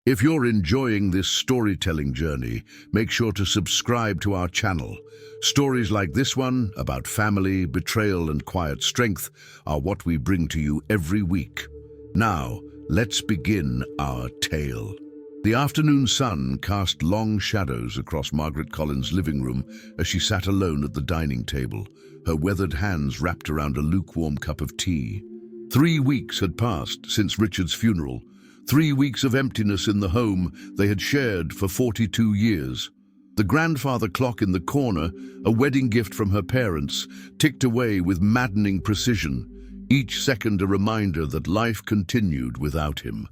If you're enjoying this storytelling journey, make sure to subscribe to our channel. Stories like this one, about family, betrayal, and quiet strength, are what we bring to you every week. Now, let's begin our tale. The afternoon sun cast long shadows across Margaret Collins' living room as she sat alone at the dining table, her weathered hands wrapped around a lukewarm cup of tea. 3 weeks had passed since Richard's funeral. 3 weeks of emptiness in the home they had shared for 42 years. The grandfather clock in the corner, a wedding gift from her parents, ticked away with maddening precision, each second a reminder that life continued without him.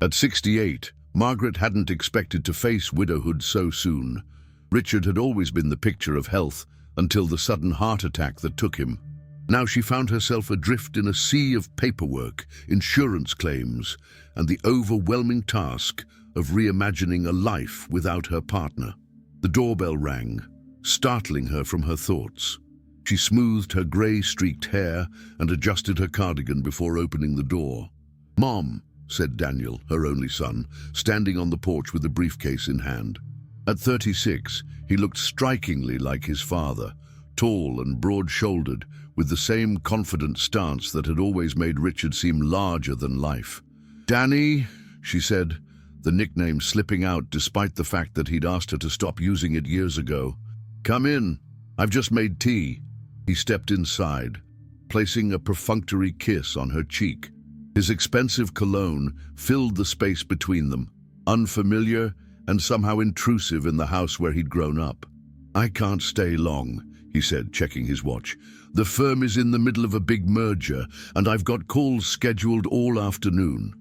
At 68, Margaret hadn't expected to face widowhood so soon. Richard had always been the picture of health until the sudden heart attack that took him. Now she found herself adrift in a sea of paperwork, insurance claims, and the overwhelming task of reimagining a life without her partner. The doorbell rang, startling her from her thoughts. She smoothed her grey-streaked hair and adjusted her cardigan before opening the door. "Mom," said Daniel, her only son, standing on the porch with a briefcase in hand. At 36, he looked strikingly like his father, tall and broad-shouldered, with the same confident stance that had always made Richard seem larger than life. "Danny," she said, the nickname slipping out despite the fact that he'd asked her to stop using it years ago. "Come in. I've just made tea." He stepped inside, placing a perfunctory kiss on her cheek. His expensive cologne filled the space between them, unfamiliar and somehow intrusive in the house where he'd grown up. "I can't stay long," he said, checking his watch. "The firm is in the middle of a big merger, and I've got calls scheduled all afternoon."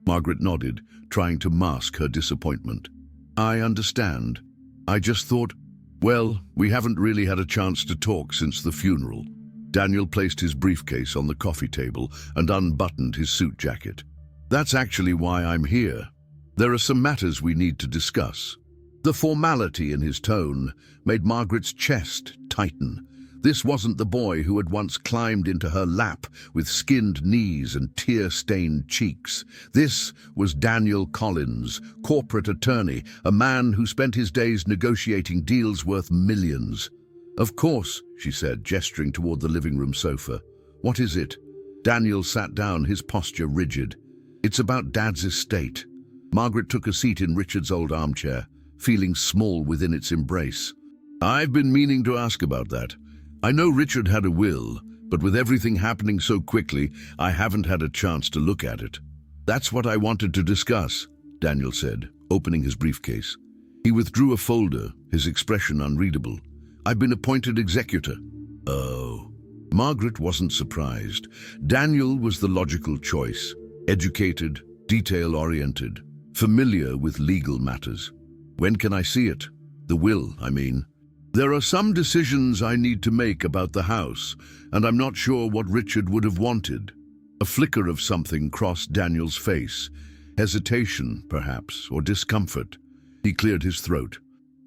Margaret nodded, trying to mask her disappointment. "I understand. I just thought, well, we haven't really had a chance to talk since the funeral." Daniel placed his briefcase on the coffee table and unbuttoned his suit jacket. "That's actually why I'm here. There are some matters we need to discuss." The formality in his tone made Margaret's chest tighten. This wasn't the boy who had once climbed into her lap with skinned knees and tear-stained cheeks. This was Daniel Collins, corporate attorney, a man who spent his days negotiating deals worth millions. "Of course," she said, gesturing toward the living room sofa. "What is it?" Daniel sat down, his posture rigid. "It's about Dad's estate." Margaret took a seat in Richard's old armchair, feeling small within its embrace. "I've been meaning to ask about that. I know Richard had a will, but with everything happening so quickly, I haven't had a chance to look at it." "That's what I wanted to discuss," Daniel said, opening his briefcase. He withdrew a folder, his expression unreadable. "I've been appointed executor." "Oh." Margaret wasn't surprised. Daniel was the logical choice. Educated, detail-oriented, familiar with legal matters. "When can I see it? The will, I mean." "There are some decisions I need to make about the house, and I'm not sure what Richard would have wanted." A flicker of something crossed Daniel's face. Hesitation, perhaps, or discomfort. He cleared his throat.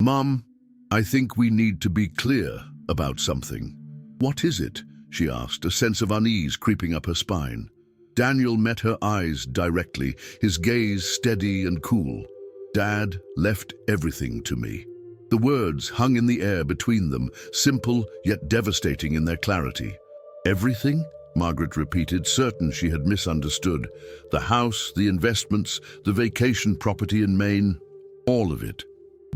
"Mom, I think we need to be clear about something." "What is it?" she asked, a sense of unease creeping up her spine. Daniel met her eyes directly, his gaze steady and cool. "Dad left everything to me." The words hung in the air between them, simple yet devastating in their clarity. "Everything?" Margaret repeated, certain she had misunderstood. "The house, the investments, the vacation property in Maine, all of it."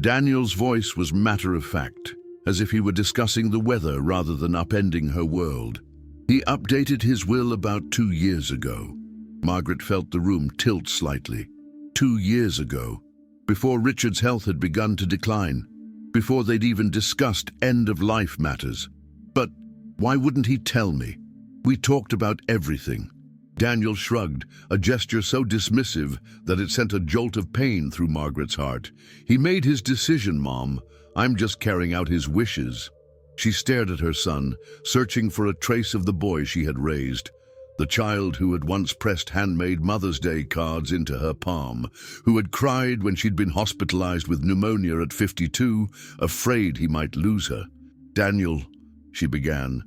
Daniel's voice was matter-of-fact, as if he were discussing the weather rather than upending her world. "He updated his will about 2 years ago." Margaret felt the room tilt slightly. 2 years ago, before Richard's health had begun to decline, before they'd even discussed end-of-life matters. "But why wouldn't he tell me? We talked about everything." Daniel shrugged, a gesture so dismissive that it sent a jolt of pain through Margaret's heart. "He made his decision, Mom. I'm just carrying out his wishes." She stared at her son, searching for a trace of the boy she had raised. The child who had once pressed handmade Mother's Day cards into her palm, who had cried when she'd been hospitalized with pneumonia at 52, afraid he might lose her. "Daniel," she began,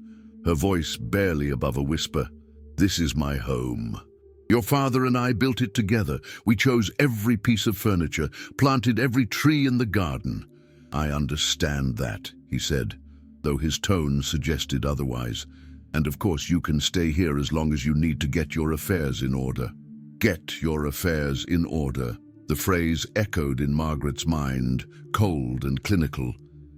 her voice barely above a whisper, "this is my home. Your father and I built it together. We chose every piece of furniture, planted every tree in the garden. I understand that, he said, though his tone suggested otherwise. And of course you can stay here as long as you need to get your affairs in order. Get your affairs in order. The phrase echoed in Margaret's mind, cold and clinical,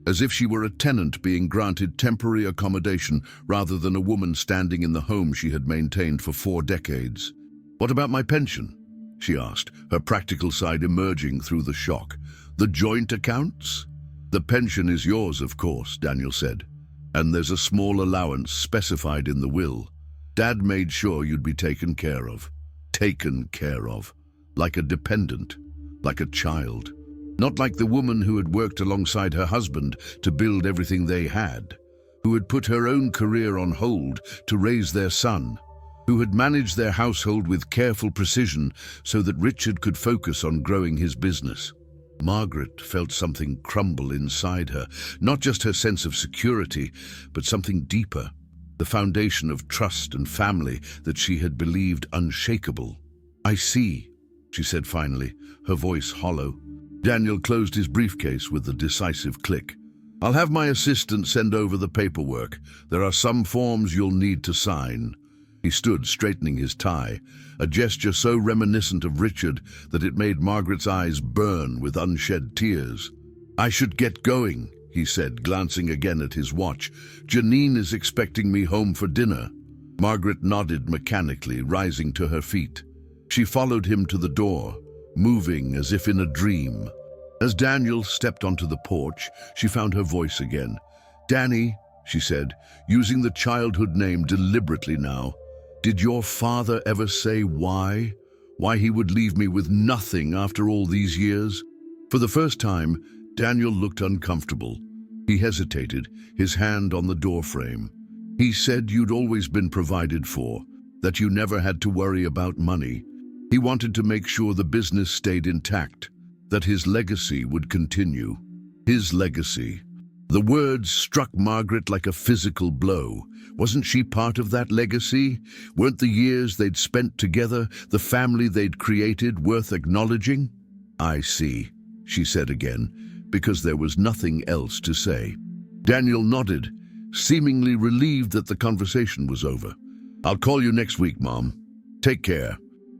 as if she were a tenant being granted temporary accommodation rather than a woman standing in the home she had maintained for 4 decades. What about my pension? She asked, her practical side emerging through the shock. The joint accounts? The pension is yours, of course, Daniel said. And there's a small allowance specified in the will. Dad made sure you'd be taken care of. Taken care of. Like a dependent. Like a child. Not like the woman who had worked alongside her husband to build everything they had. Who had put her own career on hold to raise their son. Who had managed their household with careful precision so that Richard could focus on growing his business. Margaret felt something crumble inside her, not just her sense of security, but something deeper, the foundation of trust and family that she had believed unshakable. I see, she said finally, her voice hollow. Daniel closed his briefcase with a decisive click. I'll have my assistant send over the paperwork. There are some forms you'll need to sign. He stood, straightening his tie, a gesture so reminiscent of Richard that it made Margaret's eyes burn with unshed tears. I should get going, he said, glancing again at his watch. Janine is expecting me home for dinner. Margaret nodded mechanically, rising to her feet. She followed him to the door, moving as if in a dream. As Daniel stepped onto the porch, she found her voice again. Danny, she said, using the childhood name deliberately now. Did your father ever say why? Why he would leave me with nothing after all these years? For the first time, Daniel looked uncomfortable. He hesitated, his hand on the doorframe. He said you'd always been provided for, that you never had to worry about money. He wanted to make sure the business stayed intact, that his legacy would continue. His legacy. The words struck Margaret like a physical blow. Wasn't she part of that legacy? Weren't the years they'd spent together, the family they'd created, worth acknowledging? I see, she said again, because there was nothing else to say. Daniel nodded, seemingly relieved that the conversation was over. I'll call you next week, Mom. Take care.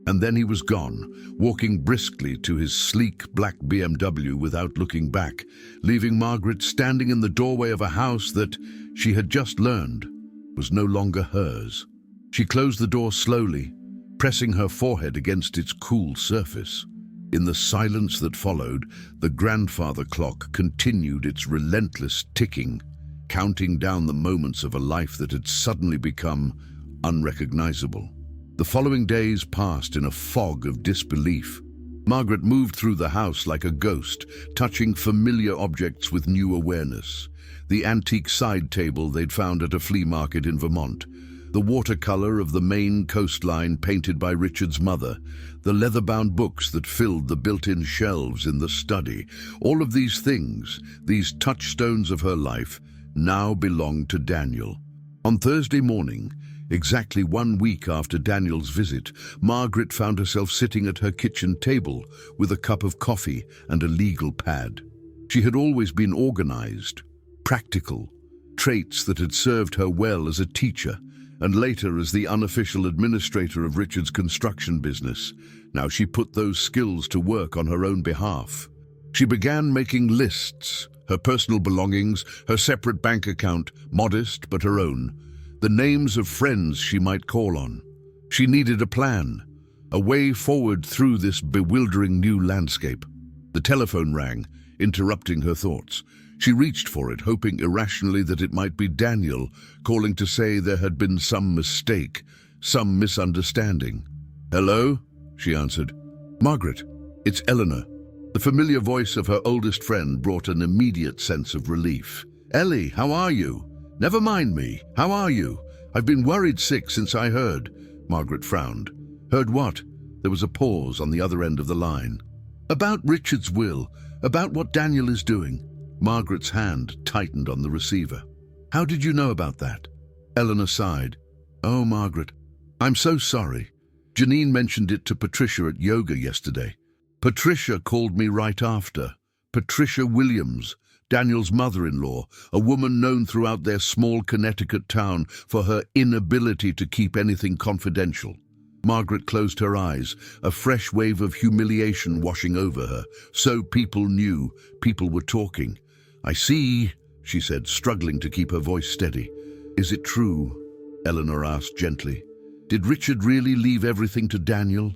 And then he was gone, walking briskly to his sleek black BMW without looking back, leaving Margaret standing in the doorway of a house that, she had just learned, was no longer hers. She closed the door slowly, pressing her forehead against its cool surface. In the silence that followed, the grandfather clock continued its relentless ticking, counting down the moments of a life that had suddenly become unrecognizable. The following days passed in a fog of disbelief. Margaret moved through the house like a ghost, touching familiar objects with new awareness. The antique side table they'd found at a flea market in Vermont, the watercolor of the Maine coastline painted by Richard's mother, the leather-bound books that filled the built-in shelves in the study. All of these things, these touchstones of her life, now belonged to Daniel. On Thursday morning, exactly 1 week after Daniel's visit, Margaret found herself sitting at her kitchen table with a cup of coffee and a legal pad. She had always been organized, practical, traits that had served her well as a teacher and later as the unofficial administrator of Richard's construction business. Now she put those skills to work on her own behalf. She began making lists, her personal belongings, her separate bank account, modest but her own, the names of friends she might call on. She needed a plan, a way forward through this bewildering new landscape. The telephone rang, interrupting her thoughts. She reached for it, hoping irrationally that it might be Daniel calling to say there had been some mistake, some misunderstanding. Hello? She answered. Margaret, it's Eleanor. The familiar voice of her oldest friend brought an immediate sense of relief. Ellie, how are you? Never mind me. How are you? I've been worried sick since I heard. Margaret frowned. Heard what? There was a pause on the other end of the line. About Richard's will, about what Daniel is doing. Margaret's hand tightened on the receiver. How did you know about that? Eleanor sighed. Oh, Margaret, I'm so sorry. Janine mentioned it to Patricia at yoga yesterday. Patricia called me right after. Patricia Williams, Daniel's mother-in-law, a woman known throughout their small Connecticut town for her inability to keep anything confidential. Margaret closed her eyes, a fresh wave of humiliation washing over her. So people knew, people were talking. "I see," she said, struggling to keep her voice steady. "Is it true?" Eleanor asked gently. "Did Richard really leave everything to Daniel?"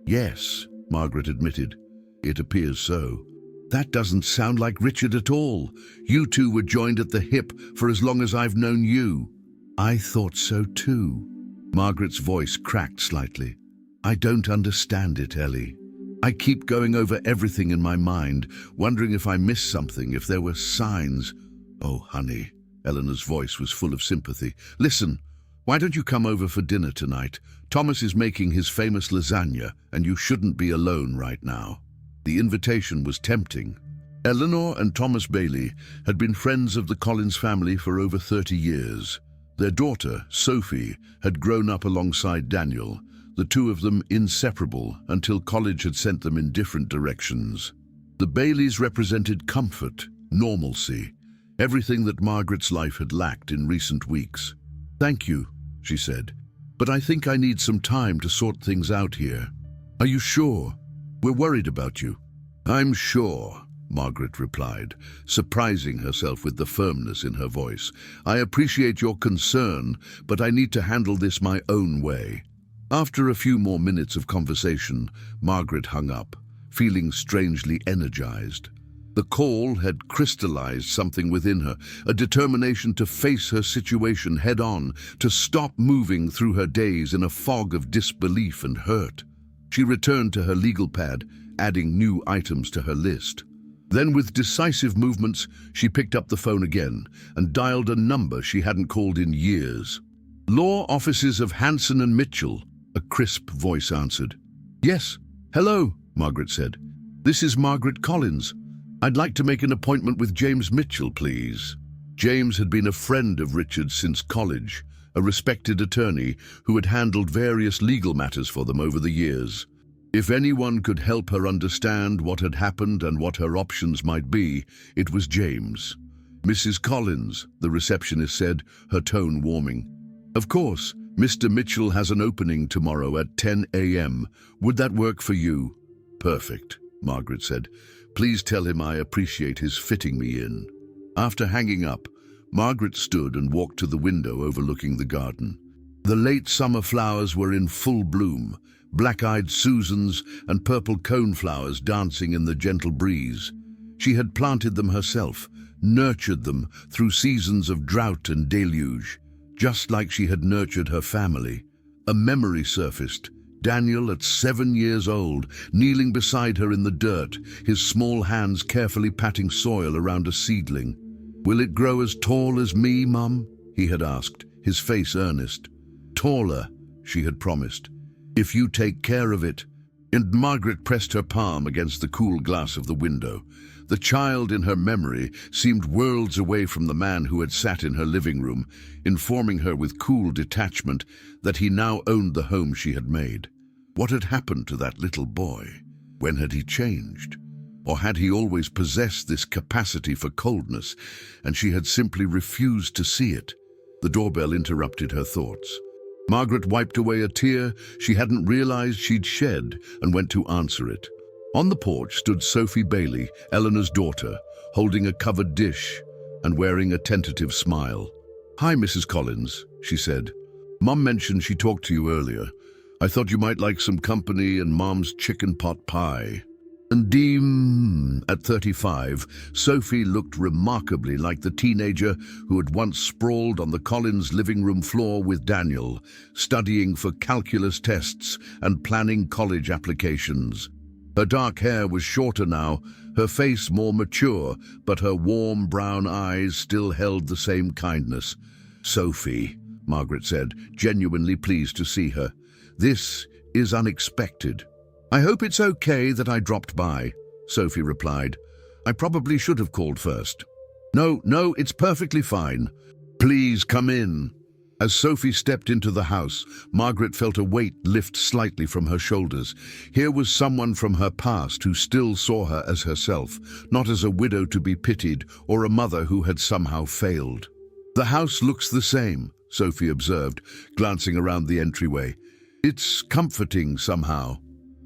"Yes," Margaret admitted. "It appears so." "That doesn't sound like Richard at all. You two were joined at the hip for as long as I've known you." "I thought so too." Margaret's voice cracked slightly. "I don't understand it, Ellie. I keep going over everything in my mind, wondering if I missed something, if there were signs." "Oh, honey," Eleanor's voice was full of sympathy. "Listen, why don't you come over for dinner tonight? Thomas is making his famous lasagna, and you shouldn't be alone right now." The invitation was tempting. Eleanor and Thomas Bailey had been friends of the Collins family for over 30 years. Their daughter, Sophie, had grown up alongside Daniel, the two of them inseparable until college had sent them in different directions. The Baileys represented comfort, normalcy, everything that Margaret's life had lacked in recent weeks. "Thank you," she said, "but I think I need some time to sort things out here." "Are you sure? We're worried about you." "I'm sure," Margaret replied, surprising herself with the firmness in her voice. "I appreciate your concern, but I need to handle this my own way." After a few more minutes of conversation, Margaret hung up, feeling strangely energized. The call had crystallized something within her, a determination to face her situation head-on, to stop moving through her days in a fog of disbelief and hurt. She returned to her legal pad, adding new items to her list. Then, with decisive movements, she picked up the phone again and dialed a number she hadn't called in years. "Law offices of Hanson and Mitchell," a crisp voice answered. "Yes, hello," Margaret said. "This is Margaret Collins. I'd like to make an appointment with James Mitchell, please." James had been a friend of Richard's since college, a respected attorney who had handled various legal matters for them over the years. If anyone could help her understand what had happened and what her options might be, it was James. "Mrs. Collins," the receptionist said, her tone warming. "Of course, Mr. Mitchell has an opening tomorrow at 10 a.m. Would that work for you?" "Perfect," Margaret said. "Please tell him I appreciate his fitting me in." After hanging up, Margaret stood and walked to the window overlooking the garden. The late summer flowers were in full bloom, black-eyed Susans and purple coneflowers dancing in the gentle breeze. She had planted them herself, nurtured them through seasons of drought and deluge, just like she had nurtured her family. A memory surfaced. Daniel, at 7 years old, kneeling beside her in the dirt, his small hands carefully patting soil around a seedling. "Will it grow as tall as me, Mum?" he had asked, his face earnest. "Taller," she had promised, "if you take care of it." And Margaret pressed her palm against the cool glass of the window. The child in her memory seemed worlds away from the man who had sat in her living room, informing her with cool detachment that he now owned the home she had made. What had happened to that little boy? When had he changed? Or had he always possessed this capacity for coldness, and she had simply refused to see it? The doorbell interrupted her thoughts. Margaret wiped away a tear she hadn't realized she'd shed and went to answer it. On the porch stood Sophie Bailey, Eleanor's daughter, holding a covered dish and wearing a tentative smile. "Hi, Mrs. Collins," she said. "Mom mentioned she talked to you earlier. I thought you might like some company and Mom's chicken pot pie." And at 35, Sophie looked remarkably like the teenager who had once sprawled on the Collins living room floor with Daniel, studying for calculus tests and planning college applications. Her dark hair was shorter now, her face more mature, but her warm brown eyes still held the same kindness. "Sophie," Margaret said, genuinely pleased to see her. "This is unexpected." "I hope it's okay that I dropped by," Sophie replied. "I probably should have called first." No, it's perfectly fine. Please come in." As Sophie stepped into the house, Margaret felt a weight lift slightly from her shoulders. Here was someone from her past who still saw her as herself, not as a widow to be pitied or a mother who had somehow failed. "The house looks the same," Sophie observed, glancing around the entryway. "It's comforting somehow."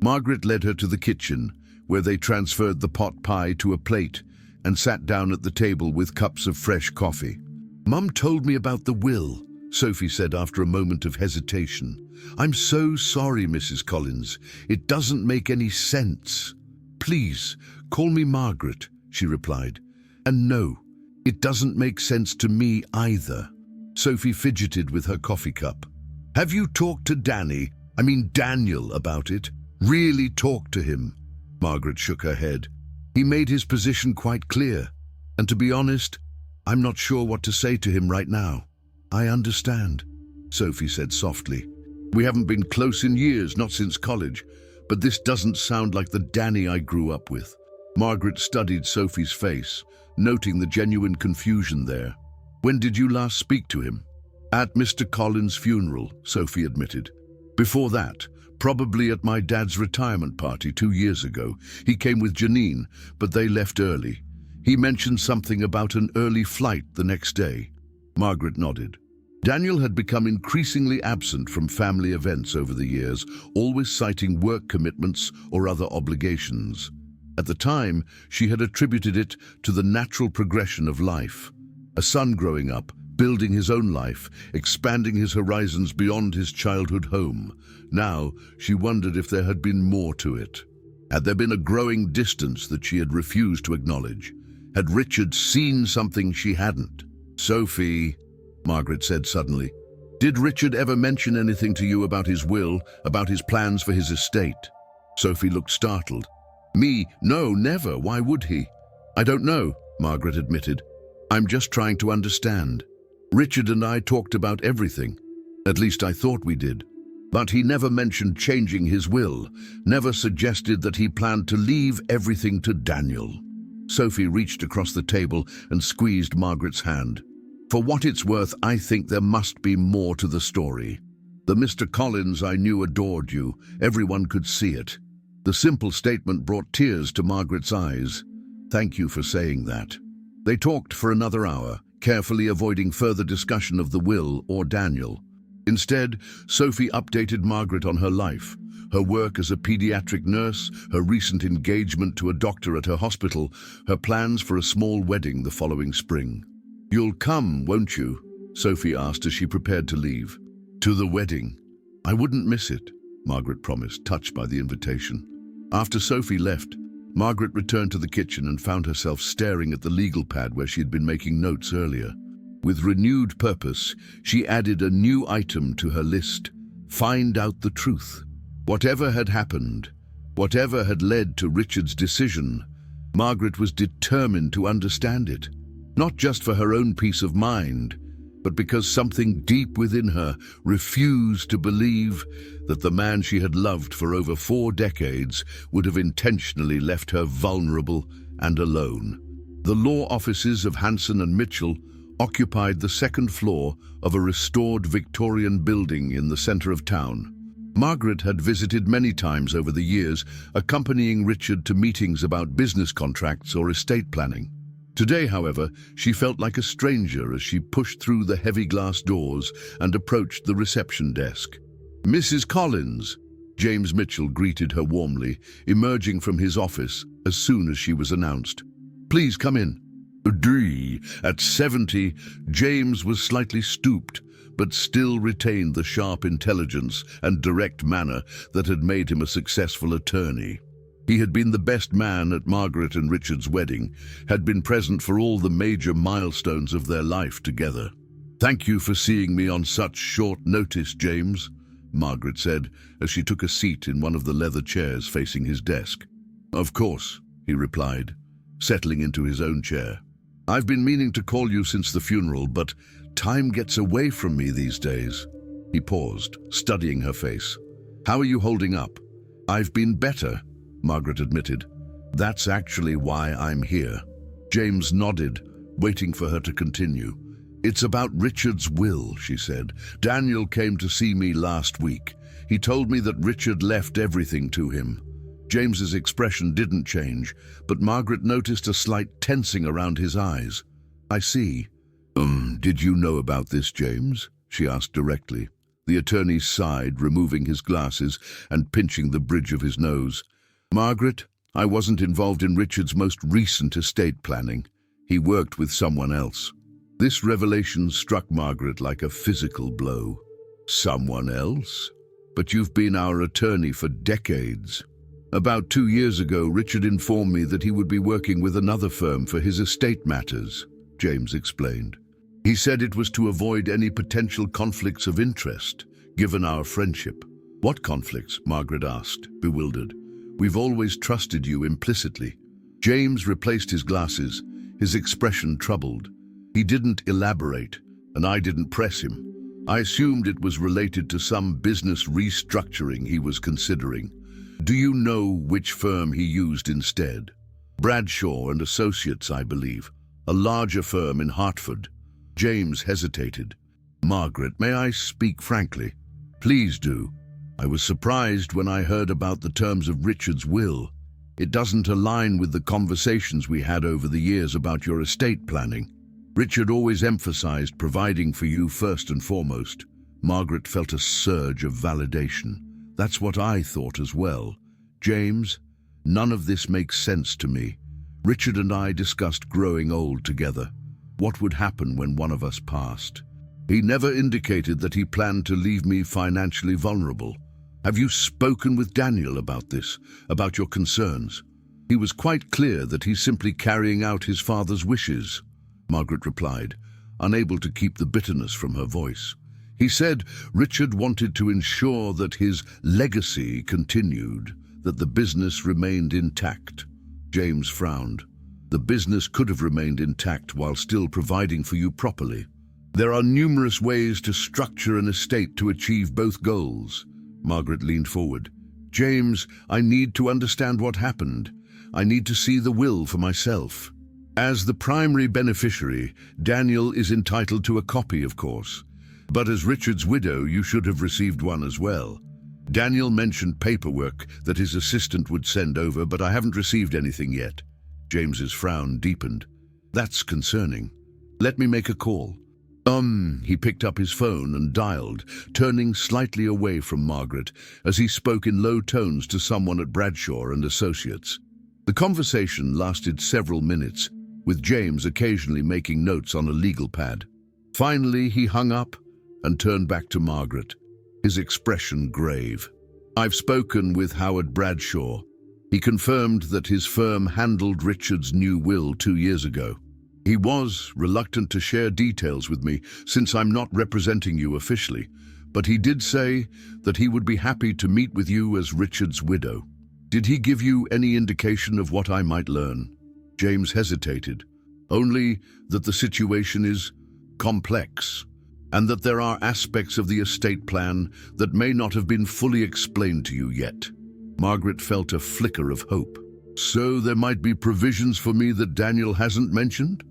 Margaret led her to the kitchen, where they transferred the pot pie to a plate and sat down at the table with cups of fresh coffee. "Mum told me about the will," Sophie said after a moment of hesitation. "I'm so sorry, Mrs. Collins. It doesn't make any sense." "Please, call me Margaret," she replied. "And no, it doesn't make sense to me either." Sophie fidgeted with her coffee cup. "Have you talked to Daniel about it? Really talked to him?" Margaret shook her head. "He made his position quite clear, and to be honest, I'm not sure what to say to him right now." "I understand," Sophie said softly. "We haven't been close in years, not since college, but this doesn't sound like the Danny I grew up with." Margaret studied Sophie's face, noting the genuine confusion there. "When did you last speak to him?" "At Mr. Collins' funeral," Sophie admitted. "Before that, probably at my dad's retirement party 2 years ago. He came with Janine, but they left early. He mentioned something about an early flight the next day." Margaret nodded. Daniel had become increasingly absent from family events over the years, always citing work commitments or other obligations. At the time, she had attributed it to the natural progression of life. A son growing up, building his own life, expanding his horizons beyond his childhood home. Now, she wondered if there had been more to it. Had there been a growing distance that she had refused to acknowledge? Had Richard seen something she hadn't? "Sophie," Margaret said suddenly, "did Richard ever mention anything to you about his will, about his plans for his estate?" Sophie looked startled. "Me? No, never. Why would he?" "I don't know," Margaret admitted. "I'm just trying to understand. Richard and I talked about everything. At least I thought we did. But he never mentioned changing his will, never suggested that he planned to leave everything to Daniel." Sophie reached across the table and squeezed Margaret's hand. "For what it's worth, I think there must be more to the story. The Mr. Collins I knew adored you. Everyone could see it." The simple statement brought tears to Margaret's eyes. "Thank you for saying that." They talked for another hour, carefully avoiding further discussion of the will or Daniel. Instead, Sophie updated Margaret on her life, her work as a pediatric nurse, her recent engagement to a doctor at her hospital, her plans for a small wedding the following spring. "You'll come, won't you?" Sophie asked as she prepared to leave. "To the wedding? I wouldn't miss it," Margaret promised, touched by the invitation. After Sophie left, Margaret returned to the kitchen and found herself staring at the legal pad where she had been making notes earlier. With renewed purpose, she added a new item to her list: find out the truth. Whatever had happened, whatever had led to Richard's decision, Margaret was determined to understand it. Not just for her own peace of mind, but because something deep within her refused to believe that the man she had loved for over 4 decades would have intentionally left her vulnerable and alone. The law offices of Hanson and Mitchell occupied the 2nd floor of a restored Victorian building in the center of town. Margaret had visited many times over the years, accompanying Richard to meetings about business contracts or estate planning. Today, however, she felt like a stranger as she pushed through the heavy glass doors and approached the reception desk. "Mrs. Collins," James Mitchell greeted her warmly, emerging from his office as soon as she was announced. "Please come in." At 70, James was slightly stooped, but still retained the sharp intelligence and direct manner that had made him a successful attorney. He had been the best man at Margaret and Richard's wedding, had been present for all the major milestones of their life together. "Thank you for seeing me on such short notice, James," Margaret said as she took a seat in one of the leather chairs facing his desk. "Of course," he replied, settling into his own chair. "I've been meaning to call you since the funeral, but time gets away from me these days." He paused, studying her face. "How are you holding up?" "I've been better," Margaret admitted. "That's actually why I'm here." James nodded, waiting for her to continue. "It's about Richard's will," she said. "Daniel came to see me last week. He told me that Richard left everything to him." James's expression didn't change, but Margaret noticed a slight tensing around his eyes. "I see." Did you know about this, James?" she asked directly. The attorney sighed, removing his glasses and pinching the bridge of his nose. "Margaret, I wasn't involved in Richard's most recent estate planning. He worked with someone else." This revelation struck Margaret like a physical blow. "Someone else? But you've been our attorney for decades." "About 2 years ago, Richard informed me that he would be working with another firm for his estate matters," James explained. "He said it was to avoid any potential conflicts of interest, given our friendship." "What conflicts?" Margaret asked, bewildered. "We've always trusted you implicitly." James replaced his glasses, his expression troubled. He didn't elaborate, and I didn't press him. I assumed it was related to some business restructuring he was considering. "Do you know which firm he used instead?" "Bradshaw and Associates, I believe, a larger firm in Hartford." James hesitated. "Margaret, may I speak frankly?" "Please do." "I was surprised when I heard about the terms of Richard's will. It doesn't align with the conversations we had over the years about your estate planning. Richard always emphasized providing for you first and foremost." Margaret felt a surge of validation. "That's what I thought as well. James, none of this makes sense to me. Richard and I discussed growing old together. What would happen when one of us passed? He never indicated that he planned to leave me financially vulnerable. Have you spoken with Daniel about this, about your concerns?" "He was quite clear that he's simply carrying out his father's wishes," Margaret replied, unable to keep the bitterness from her voice. "He said Richard wanted to ensure that his legacy continued, that the business remained intact." James frowned. "The business could have remained intact while still providing for you properly. There are numerous ways to structure an estate to achieve both goals." Margaret leaned forward. "James, I need to understand what happened. I need to see the will for myself. As the primary beneficiary, Daniel is entitled to a copy, of course. But as Richard's widow, you should have received one as well. Daniel mentioned paperwork that his assistant would send over, but I haven't received anything yet." James's frown deepened. "That's concerning. Let me make a call." He picked up his phone and dialed, turning slightly away from Margaret as he spoke in low tones to someone at Bradshaw and Associates. The conversation lasted several minutes, with James occasionally making notes on a legal pad. Finally, he hung up and turned back to Margaret, his expression grave. "I've spoken with Howard Bradshaw. He confirmed that his firm handled Richard's new will 2 years ago. He was reluctant to share details with me since I'm not representing you officially, but he did say that he would be happy to meet with you as Richard's widow." "Did he give you any indication of what I might learn?" James hesitated. "Only that the situation is complex, and that there are aspects of the estate plan that may not have been fully explained to you yet." Margaret felt a flicker of hope. "So there might be provisions for me that Daniel hasn't mentioned?"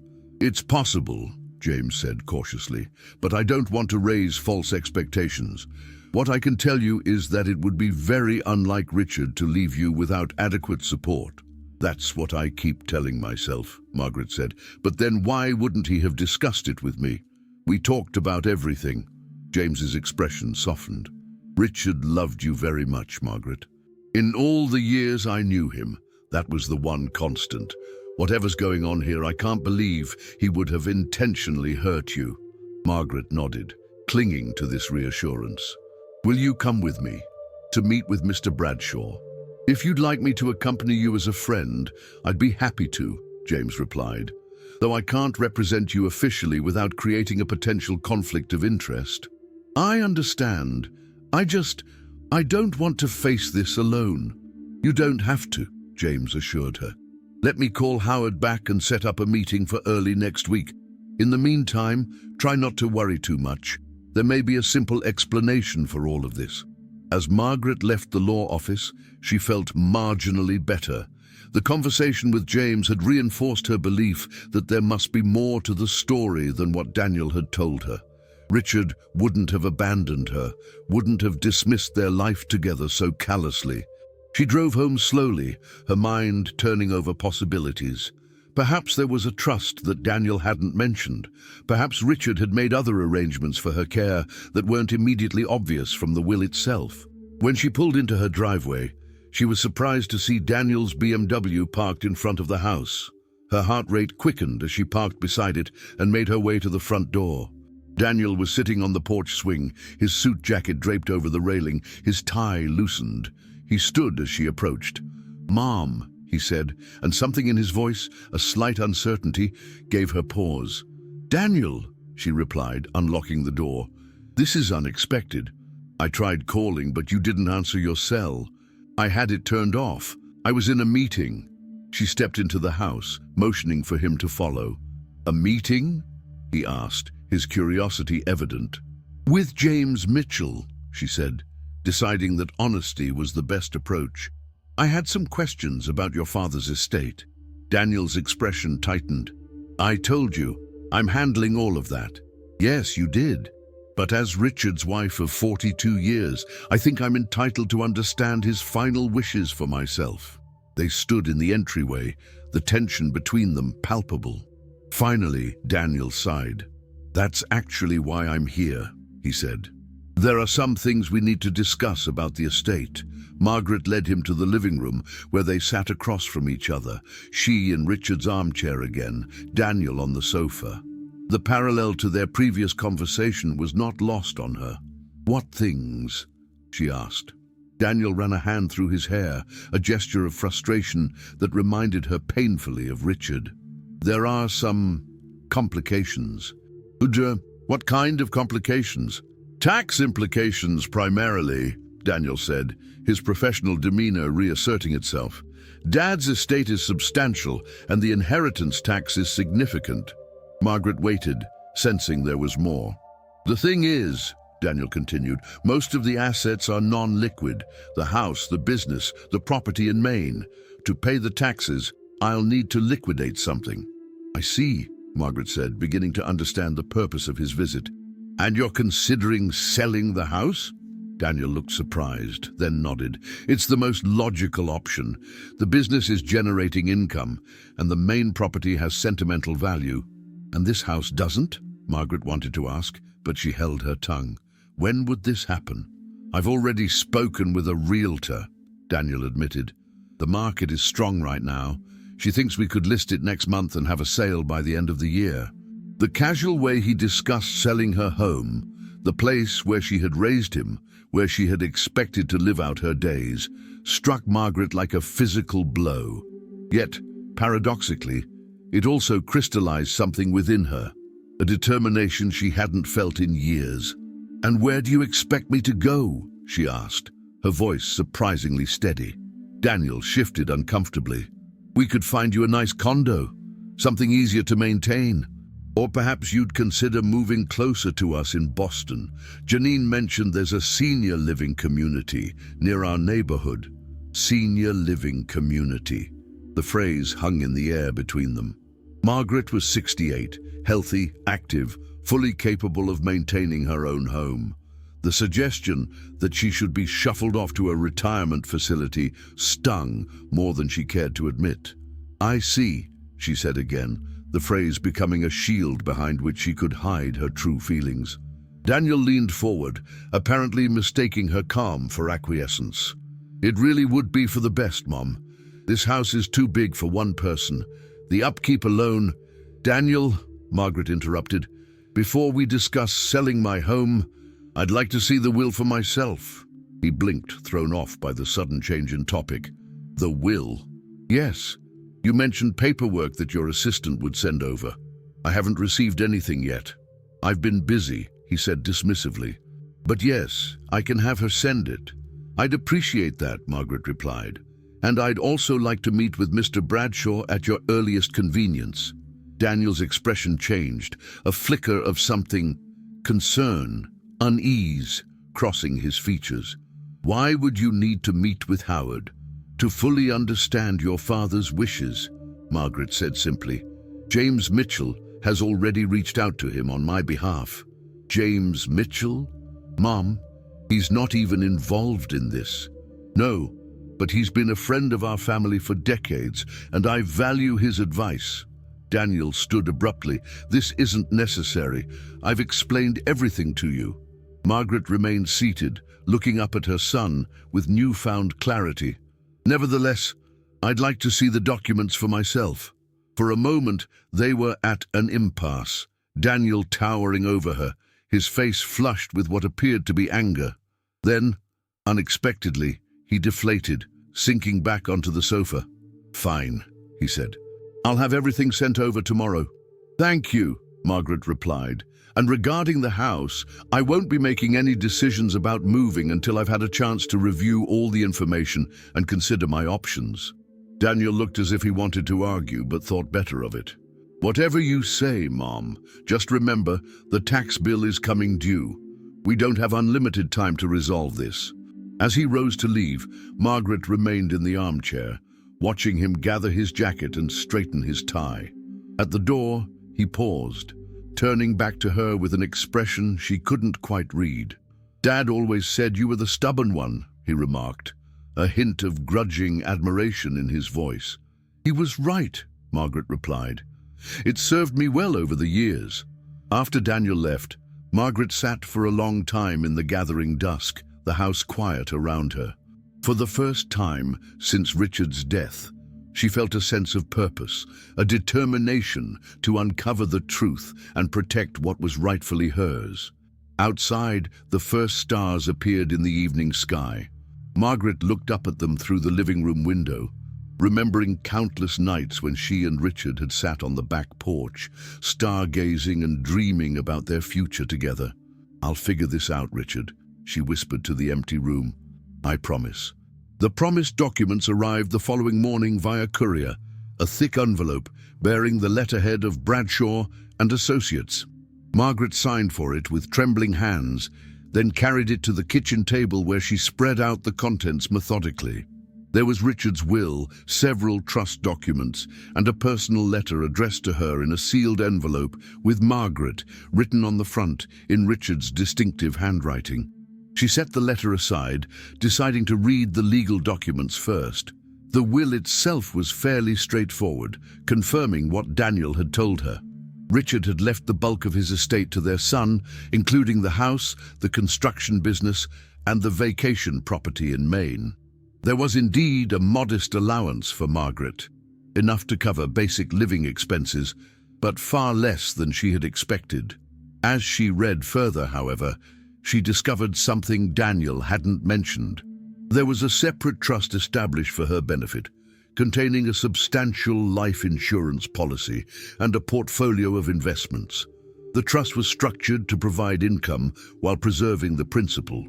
"It's possible," James said cautiously, "but I don't want to raise false expectations. What I can tell you is that it would be very unlike Richard to leave you without adequate support." "That's what I keep telling myself," Margaret said. "But then why wouldn't he have discussed it with me? We talked about everything." James's expression softened. "Richard loved you very much, Margaret. In all the years I knew him, that was the one constant. Whatever's going on here, I can't believe he would have intentionally hurt you." Margaret nodded, clinging to this reassurance. "Will you come with me to meet with Mr. Bradshaw?" "If you'd like me to accompany you as a friend, I'd be happy to," James replied. "Though I can't represent you officially without creating a potential conflict of interest." "I understand. I don't want to face this alone." "You don't have to," James assured her. "Let me call Howard back and set up a meeting for early next week. In the meantime, try not to worry too much. There may be a simple explanation for all of this." As Margaret left the law office, she felt marginally better. The conversation with James had reinforced her belief that there must be more to the story than what Daniel had told her. Richard wouldn't have abandoned her, wouldn't have dismissed their life together so callously. She drove home slowly, her mind turning over possibilities. Perhaps there was a trust that Daniel hadn't mentioned. Perhaps Richard had made other arrangements for her care that weren't immediately obvious from the will itself. When she pulled into her driveway, she was surprised to see Daniel's BMW parked in front of the house. Her heart rate quickened as she parked beside it and made her way to the front door. Daniel was sitting on the porch swing, his suit jacket draped over the railing, his tie loosened. He stood as she approached. "Mom," he said, and something in his voice, a slight uncertainty, gave her pause. "Daniel," she replied, unlocking the door. "This is unexpected. I tried calling, but you didn't answer your cell. I had it turned off. I was in a meeting." She stepped into the house, motioning for him to follow. "A meeting?" he asked, his curiosity evident. "With James Mitchell," she said, deciding that honesty was the best approach. "I had some questions about your father's estate." Daniel's expression tightened. "I told you, I'm handling all of that." "Yes, you did. But as Richard's wife of 42 years, I think I'm entitled to understand his final wishes for myself." They stood in the entryway, the tension between them palpable. Finally, Daniel sighed. "That's actually why I'm here," he said. "There are some things we need to discuss about the estate." Margaret led him to the living room, where they sat across from each other, she in Richard's armchair again, Daniel on the sofa. The parallel to their previous conversation was not lost on her. "What things?" she asked. Daniel ran a hand through his hair, a gesture of frustration that reminded her painfully of Richard. "There are some complications." "What kind of complications?" "Tax implications, primarily," Daniel said, his professional demeanor reasserting itself. "Dad's estate is substantial, and the inheritance tax is significant." Margaret waited, sensing there was more. "The thing is," Daniel continued, "most of the assets are non-liquid. The house, the business, the property in Maine. To pay the taxes, I'll need to liquidate something." "I see," Margaret said, beginning to understand the purpose of his visit. "And you're considering selling the house?" Daniel looked surprised, then nodded. "It's the most logical option. The business is generating income, and the main property has sentimental value." "And this house doesn't?" Margaret wanted to ask, but she held her tongue. "When would this happen?" "I've already spoken with a realtor," Daniel admitted. "The market is strong right now. She thinks we could list it next month and have a sale by the end of the year." The casual way he discussed selling her home, the place where she had raised him, where she had expected to live out her days, struck Margaret like a physical blow. Yet, paradoxically, it also crystallized something within her, a determination she hadn't felt in years. "And where do you expect me to go?" she asked, her voice surprisingly steady. Daniel shifted uncomfortably. "We could find you a nice condo, something easier to maintain. Or perhaps you'd consider moving closer to us in Boston. Janine mentioned there's a senior living community near our neighborhood." Senior living community. The phrase hung in the air between them. Margaret was 68, healthy, active, fully capable of maintaining her own home. The suggestion that she should be shuffled off to a retirement facility stung more than she cared to admit. "I see," she said again, the phrase becoming a shield behind which she could hide her true feelings. Daniel leaned forward, apparently mistaking her calm for acquiescence. "It really would be for the best, Mom. This house is too big for one person. The upkeep alone—" "Daniel," Margaret interrupted, "before we discuss selling my home, I'd like to see the will for myself." He blinked, thrown off by the sudden change in topic. "The will?" "Yes. You mentioned paperwork that your assistant would send over. I haven't received anything yet." "I've been busy," he said dismissively. "But yes, I can have her send it." "I'd appreciate that," Margaret replied. "And I'd also like to meet with Mr. Bradshaw at your earliest convenience." Daniel's expression changed, a flicker of something, concern, unease, crossing his features. "Why would you need to meet with Howard?" To fully understand your father's wishes, Margaret said simply. James Mitchell has already reached out to him on my behalf. James Mitchell? Mom, he's not even involved in this. No, but he's been a friend of our family for decades, and I value his advice. Daniel stood abruptly. This isn't necessary. I've explained everything to you. Margaret remained seated, looking up at her son with newfound clarity. Nevertheless, I'd like to see the documents for myself. For a moment, they were at an impasse, Daniel towering over her, his face flushed with what appeared to be anger. Then, unexpectedly, he deflated, sinking back onto the sofa. Fine, he said. I'll have everything sent over tomorrow. Thank you, Margaret replied. And regarding the house, I won't be making any decisions about moving until I've had a chance to review all the information and consider my options. Daniel looked as if he wanted to argue, but thought better of it. Whatever you say, Mom, just remember the tax bill is coming due. We don't have unlimited time to resolve this. As he rose to leave, Margaret remained in the armchair, watching him gather his jacket and straighten his tie. At the door, he paused, turning back to her with an expression she couldn't quite read. Dad always said you were the stubborn one, he remarked, a hint of grudging admiration in his voice. He was right, Margaret replied. It served me well over the years. After Daniel left, Margaret sat for a long time in the gathering dusk, the house quiet around her. For the first time since Richard's death, she felt a sense of purpose, a determination to uncover the truth and protect what was rightfully hers. Outside, the first stars appeared in the evening sky. Margaret looked up at them through the living room window, remembering countless nights when she and Richard had sat on the back porch, stargazing and dreaming about their future together. I'll figure this out, Richard, she whispered to the empty room. I promise. The promised documents arrived the following morning via courier, a thick envelope bearing the letterhead of Bradshaw and Associates. Margaret signed for it with trembling hands, then carried it to the kitchen table where she spread out the contents methodically. There was Richard's will, several trust documents, and a personal letter addressed to her in a sealed envelope with Margaret written on the front in Richard's distinctive handwriting. She set the letter aside, deciding to read the legal documents first. The will itself was fairly straightforward, confirming what Daniel had told her. Richard had left the bulk of his estate to their son, including the house, the construction business, and the vacation property in Maine. There was indeed a modest allowance for Margaret, enough to cover basic living expenses, but far less than she had expected. As she read further, however, she discovered something Daniel hadn't mentioned. There was a separate trust established for her benefit, containing a substantial life insurance policy and a portfolio of investments. The trust was structured to provide income while preserving the principal,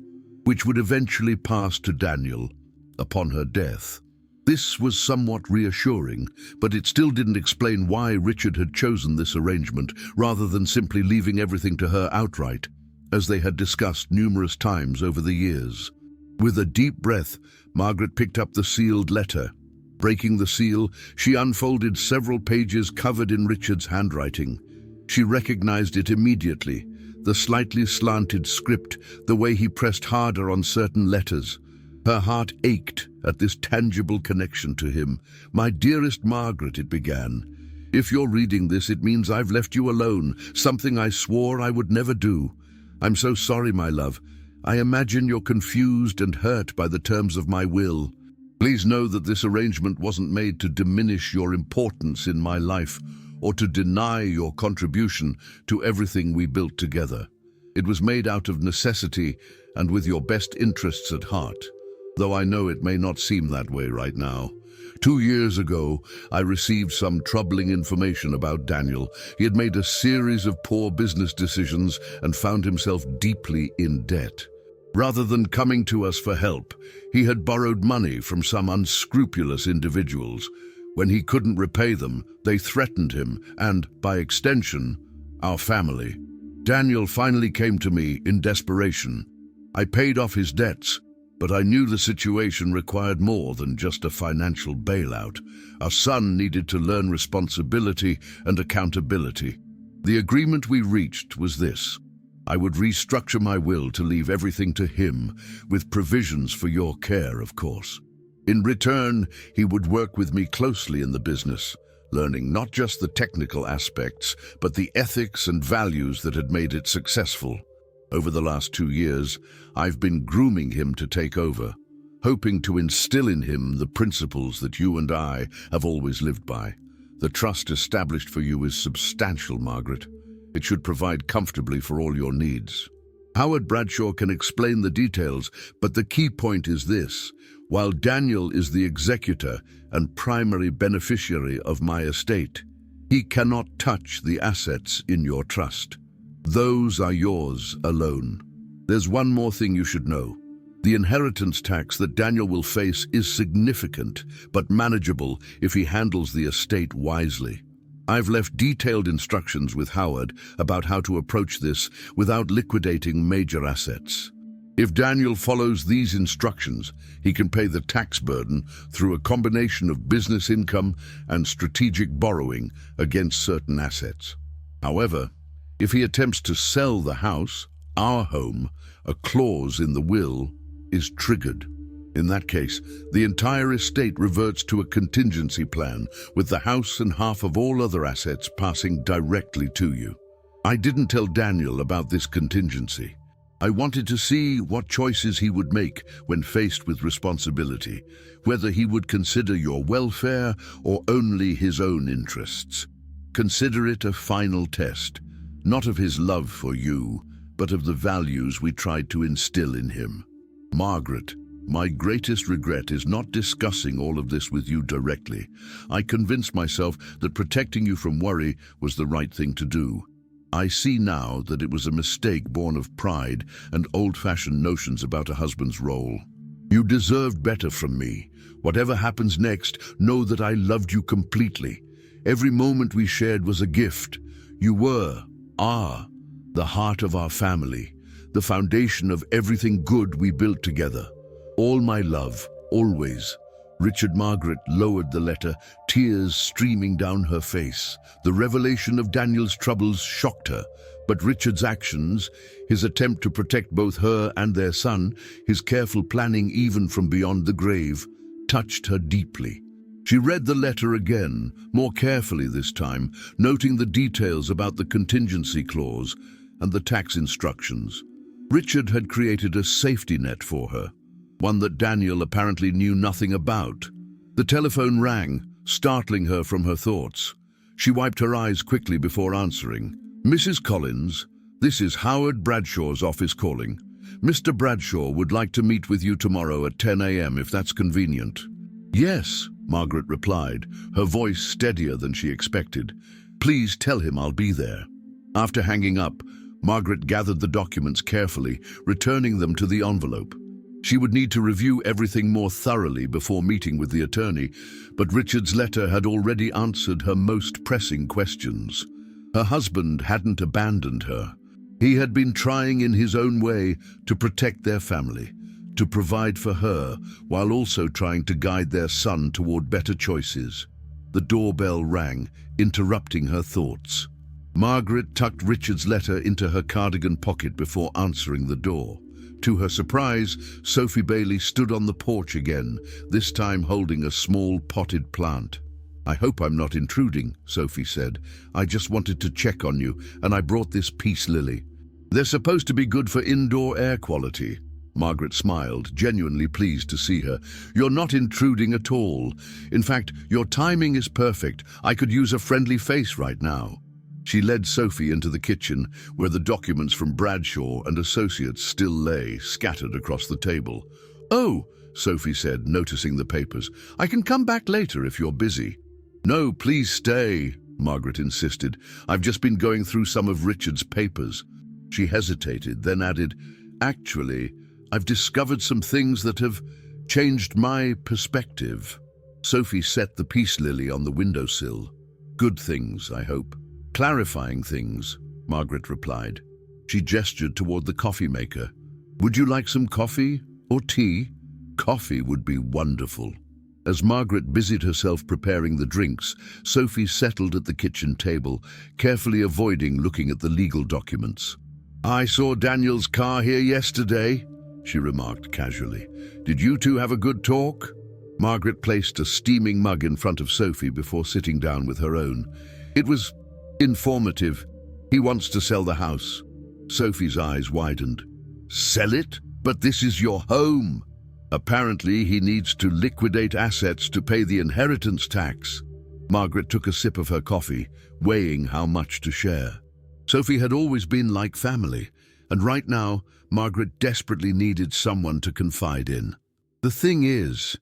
which would eventually pass to Daniel upon her death. This was somewhat reassuring, but it still didn't explain why Richard had chosen this arrangement rather than simply leaving everything to her outright, as they had discussed numerous times over the years. With a deep breath, Margaret picked up the sealed letter. Breaking the seal, she unfolded several pages covered in Richard's handwriting. She recognized it immediately, the slightly slanted script, the way he pressed harder on certain letters. Her heart ached at this tangible connection to him. "My dearest Margaret," it began, "if you're reading this, it means I've left you alone, something I swore I would never do. I'm so sorry, my love. I imagine you're confused and hurt by the terms of my will. Please know that this arrangement wasn't made to diminish your importance in my life or to deny your contribution to everything we built together. It was made out of necessity and with your best interests at heart, though I know it may not seem that way right now. 2 years ago, I received some troubling information about Daniel. He had made a series of poor business decisions and found himself deeply in debt. Rather than coming to us for help, he had borrowed money from some unscrupulous individuals. When he couldn't repay them, they threatened him and, by extension, our family. Daniel finally came to me in desperation. I paid off his debts, but I knew the situation required more than just a financial bailout. Our son needed to learn responsibility and accountability. The agreement we reached was this. I would restructure my will to leave everything to him, with provisions for your care, of course. In return, he would work with me closely in the business, learning not just the technical aspects, but the ethics and values that had made it successful. Over the last 2 years, I've been grooming him to take over, hoping to instill in him the principles that you and I have always lived by. The trust established for you is substantial, Margaret. It should provide comfortably for all your needs. Howard Bradshaw can explain the details, but the key point is this. While Daniel is the executor and primary beneficiary of my estate, he cannot touch the assets in your trust. Those are yours alone. There's one more thing you should know. The inheritance tax that Daniel will face is significant, but manageable if he handles the estate wisely. I've left detailed instructions with Howard about how to approach this without liquidating major assets. If Daniel follows these instructions, he can pay the tax burden through a combination of business income and strategic borrowing against certain assets. However, if he attempts to sell the house, our home, a clause in the will is triggered. In that case, the entire estate reverts to a contingency plan, with the house and half of all other assets passing directly to you. I didn't tell Daniel about this contingency. I wanted to see what choices he would make when faced with responsibility, whether he would consider your welfare or only his own interests. Consider it a final test, not of his love for you, but of the values we tried to instill in him. Margaret, my greatest regret is not discussing all of this with you directly. I convinced myself that protecting you from worry was the right thing to do. I see now that it was a mistake born of pride and old-fashioned notions about a husband's role. You deserved better from me. Whatever happens next, know that I loved you completely. Every moment we shared was a gift. You are, the heart of our family, the foundation of everything good we built together. All my love, always. Richard. Margaret lowered the letter, tears streaming down her face. The revelation of Daniel's troubles shocked her, but Richard's actions, his attempt to protect both her and their son, his careful planning even from beyond the grave, touched her deeply. She read the letter again, more carefully this time, noting the details about the contingency clause and the tax instructions. Richard had created a safety net for her, one that Daniel apparently knew nothing about. The telephone rang, startling her from her thoughts. She wiped her eyes quickly before answering. Mrs. Collins, this is Howard Bradshaw's office calling. Mr. Bradshaw would like to meet with you tomorrow at 10 a.m. if that's convenient. Yes, Margaret replied, her voice steadier than she expected. Please tell him I'll be there. After hanging up, Margaret gathered the documents carefully, returning them to the envelope. She would need to review everything more thoroughly before meeting with the attorney, but Richard's letter had already answered her most pressing questions. Her husband hadn't abandoned her. He had been trying in his own way to protect their family, to provide for her, while also trying to guide their son toward better choices. The doorbell rang, interrupting her thoughts. Margaret tucked Richard's letter into her cardigan pocket before answering the door. To her surprise, Sophie Bailey stood on the porch again, this time holding a small potted plant. I hope I'm not intruding, Sophie said. I just wanted to check on you, and I brought this peace lily. They're supposed to be good for indoor air quality. Margaret smiled, genuinely pleased to see her. You're not intruding at all. In fact, your timing is perfect. I could use a friendly face right now. She led Sophie into the kitchen, where the documents from Bradshaw and Associates still lay, scattered across the table. Oh, Sophie said, noticing the papers. I can come back later if you're busy. No, please stay, Margaret insisted. I've just been going through some of Richard's papers. She hesitated, then added, Actually, I've discovered some things that have changed my perspective. Sophie set the peace lily on the windowsill. Good things, I hope. Clarifying things, Margaret replied. She gestured toward the coffee maker. Would you like some coffee? Or tea? Coffee would be wonderful. As Margaret busied herself preparing the drinks, Sophie settled at the kitchen table, carefully avoiding looking at the legal documents. "I saw Daniel's car here yesterday," she remarked casually. "Did you two have a good talk?" Margaret placed a steaming mug in front of Sophie before sitting down with her own. "It was informative. He wants to sell the house." Sophie's eyes widened. "Sell it? But this is your home." "Apparently he needs to liquidate assets to pay the inheritance tax." Margaret took a sip of her coffee, weighing how much to share. Sophie had always been like family, and right now, Margaret desperately needed someone to confide in. "The thing is,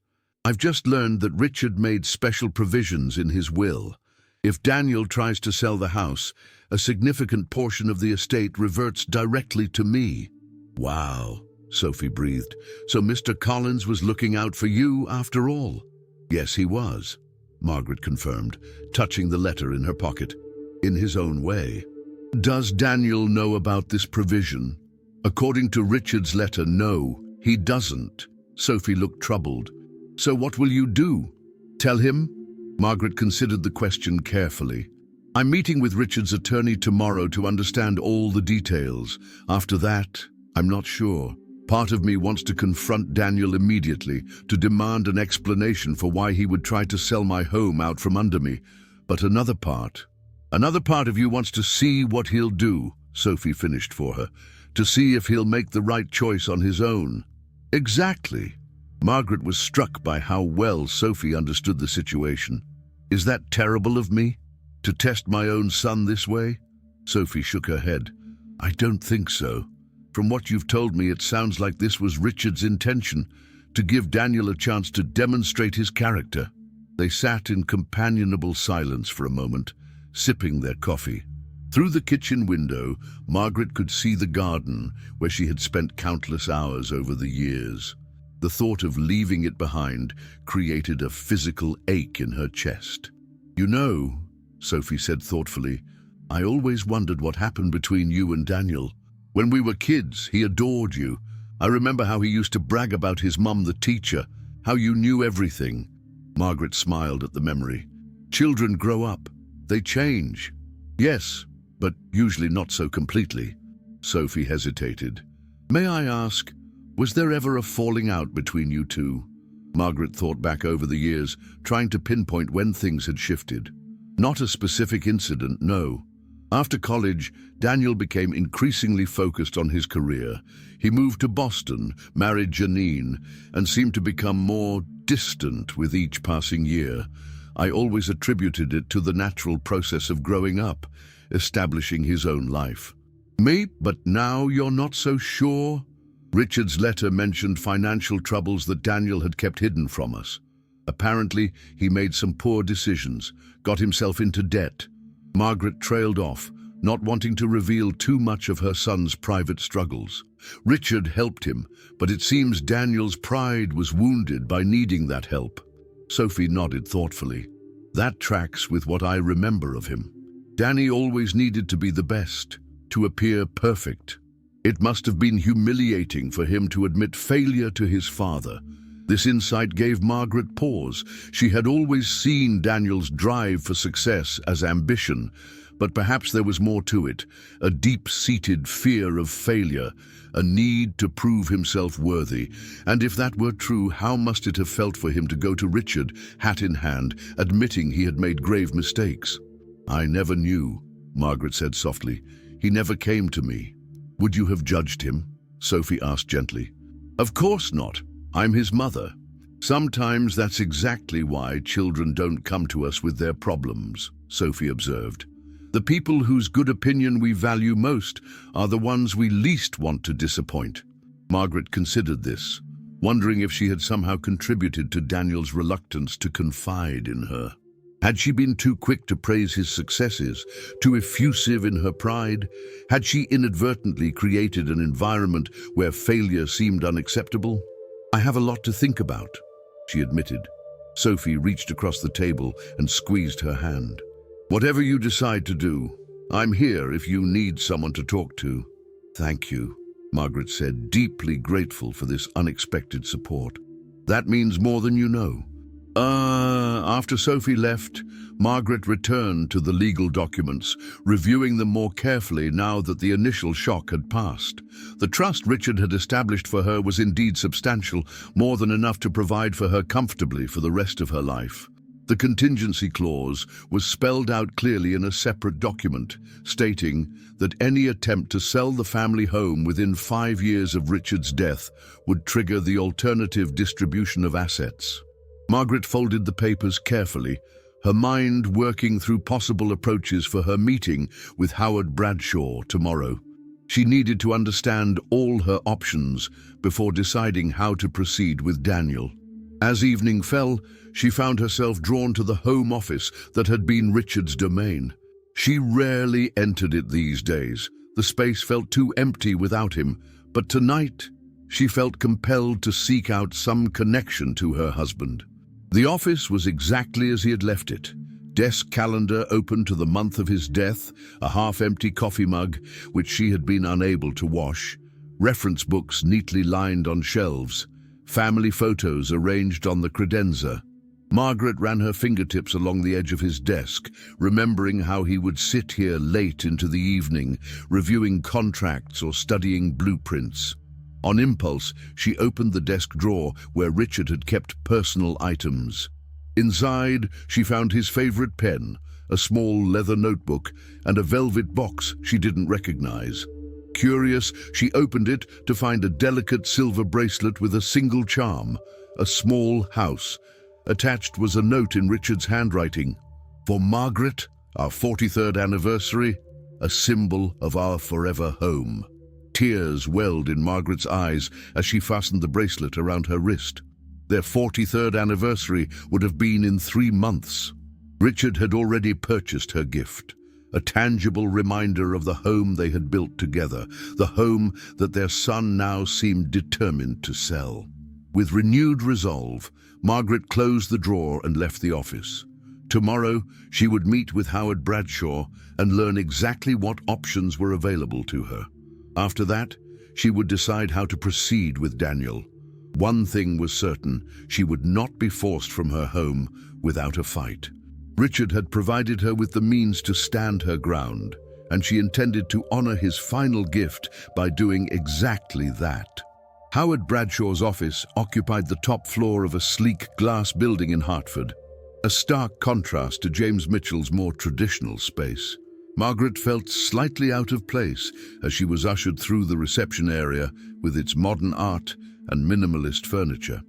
I've just learned that Richard made special provisions in his will. If Daniel tries to sell the house, a significant portion of the estate reverts directly to me." "Wow," Sophie breathed. "So Mr. Collins was looking out for you after all?" "Yes, he was," Margaret confirmed, touching the letter in her pocket. "In his own way." "Does Daniel know about this provision?" "According to Richard's letter, no, he doesn't." Sophie looked troubled. "So what will you do? Tell him?" Margaret considered the question carefully. "I'm meeting with Richard's attorney tomorrow to understand all the details. After that, I'm not sure. Part of me wants to confront Daniel immediately, to demand an explanation for why he would try to sell my home out from under me. But another part of you wants to see what he'll do," Sophie finished for her, "to see if he'll make the right choice on his own." "Exactly." Margaret was struck by how well Sophie understood the situation. "Is that terrible of me, to test my own son this way?" Sophie shook her head. "I don't think so. From what you've told me, it sounds like this was Richard's intention, to give Daniel a chance to demonstrate his character." They sat in companionable silence for a moment, sipping their coffee. Through the kitchen window, Margaret could see the garden where she had spent countless hours over the years. The thought of leaving it behind created a physical ache in her chest. "You know," Sophie said thoughtfully, "I always wondered what happened between you and Daniel. When we were kids, he adored you. I remember how he used to brag about his mum, the teacher, how you knew everything." Margaret smiled at the memory. "Children grow up. They change." "Yes, but usually not so completely." Sophie hesitated. "May I ask, was there ever a falling out between you two?" Margaret thought back over the years, trying to pinpoint when things had shifted. Not a specific incident, no. After college, Daniel became increasingly focused on his career. He moved to Boston, married Janine, and seemed to become more distant with each passing year. I always attributed it to the natural process of growing up, establishing his own life. "Me? But now you're not so sure?" Richard's letter mentioned financial troubles that Daniel had kept hidden from us. Apparently, he made some poor decisions, got himself into debt. Margaret trailed off, not wanting to reveal too much of her son's private struggles. Richard helped him, but it seems Daniel's pride was wounded by needing that help. Sophie nodded thoughtfully. "That tracks with what I remember of him. Danny always needed to be the best, to appear perfect. It must have been humiliating for him to admit failure to his father." This insight gave Margaret pause. She had always seen Daniel's drive for success as ambition, but perhaps there was more to it, a deep-seated fear of failure, a need to prove himself worthy. And if that were true, how must it have felt for him to go to Richard, hat in hand, admitting he had made grave mistakes? "I never knew," Margaret said softly. "He never came to me." "Would you have judged him?" Sophie asked gently. "Of course not. I'm his mother. Sometimes that's exactly why children don't come to us with their problems," Sophie observed. "The people whose good opinion we value most are the ones we least want to disappoint." Margaret considered this, wondering if she had somehow contributed to Daniel's reluctance to confide in her. Had she been too quick to praise his successes, too effusive in her pride? Had she inadvertently created an environment where failure seemed unacceptable? "I have a lot to think about," she admitted. Sophie reached across the table and squeezed her hand. "Whatever you decide to do, I'm here if you need someone to talk to." "Thank you." Margaret said, deeply grateful for this unexpected support. That means more than you know. After Sophie left, Margaret returned to the legal documents, reviewing them more carefully now that the initial shock had passed. The trust Richard had established for her was indeed substantial, more than enough to provide for her comfortably for the rest of her life. The contingency clause was spelled out clearly in a separate document, stating that any attempt to sell the family home within 5 years of Richard's death would trigger the alternative distribution of assets. Margaret folded the papers carefully, her mind working through possible approaches for her meeting with Howard Bradshaw tomorrow. She needed to understand all her options before deciding how to proceed with Daniel. As evening fell, she found herself drawn to the home office that had been Richard's domain. She rarely entered it these days. The space felt too empty without him, but tonight she felt compelled to seek out some connection to her husband. The office was exactly as he had left it. Desk calendar open to the month of his death, a half-empty coffee mug, which she had been unable to wash, reference books neatly lined on shelves, family photos arranged on the credenza. Margaret ran her fingertips along the edge of his desk, remembering how he would sit here late into the evening, reviewing contracts or studying blueprints. On impulse, she opened the desk drawer where Richard had kept personal items. Inside, she found his favorite pen, a small leather notebook, and a velvet box she didn't recognize. Curious, she opened it to find a delicate silver bracelet with a single charm, a small house. Attached was a note in Richard's handwriting. For Margaret, our 43rd anniversary, a symbol of our forever home. Tears welled in Margaret's eyes as she fastened the bracelet around her wrist. Their 43rd anniversary would have been in 3 months. Richard had already purchased her gift, a tangible reminder of the home they had built together, the home that their son now seemed determined to sell. With renewed resolve, Margaret closed the drawer and left the office. Tomorrow, she would meet with Howard Bradshaw and learn exactly what options were available to her. After that, she would decide how to proceed with Daniel. One thing was certain, she would not be forced from her home without a fight. Richard had provided her with the means to stand her ground, and she intended to honor his final gift by doing exactly that. Howard Bradshaw's office occupied the top floor of a sleek glass building in Hartford, a stark contrast to James Mitchell's more traditional space. Margaret felt slightly out of place as she was ushered through the reception area with its modern art and minimalist furniture.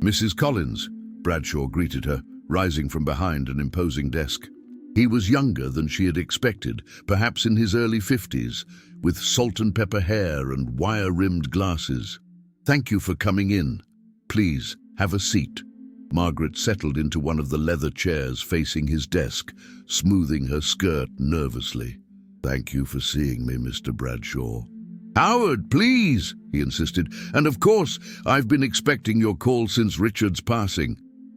"Mrs. Collins," Bradshaw greeted her, rising from behind an imposing desk. He was younger than she had expected, perhaps in his early 50s, with salt and pepper hair and wire-rimmed glasses. "Thank you for coming in. Please, have a seat." Margaret settled into one of the leather chairs facing his desk, smoothing her skirt nervously. "Thank you for seeing me, Mr. Bradshaw." "Howard, please," he insisted. "And of course, I've been expecting your call since Richard's passing.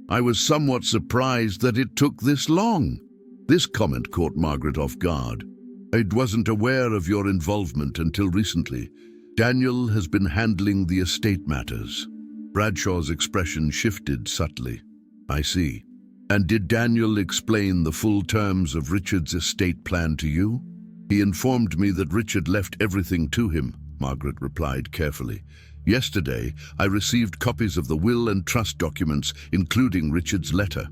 I was somewhat surprised that it took this long." This comment caught Margaret off guard. "I wasn't aware of your involvement until recently. Daniel has been handling the estate matters." Bradshaw's expression shifted subtly. "I see. And did Daniel explain the full terms of Richard's estate plan to you?" "He informed me that Richard left everything to him," Margaret replied carefully. "Yesterday, I received copies of the will and trust documents, including Richard's letter."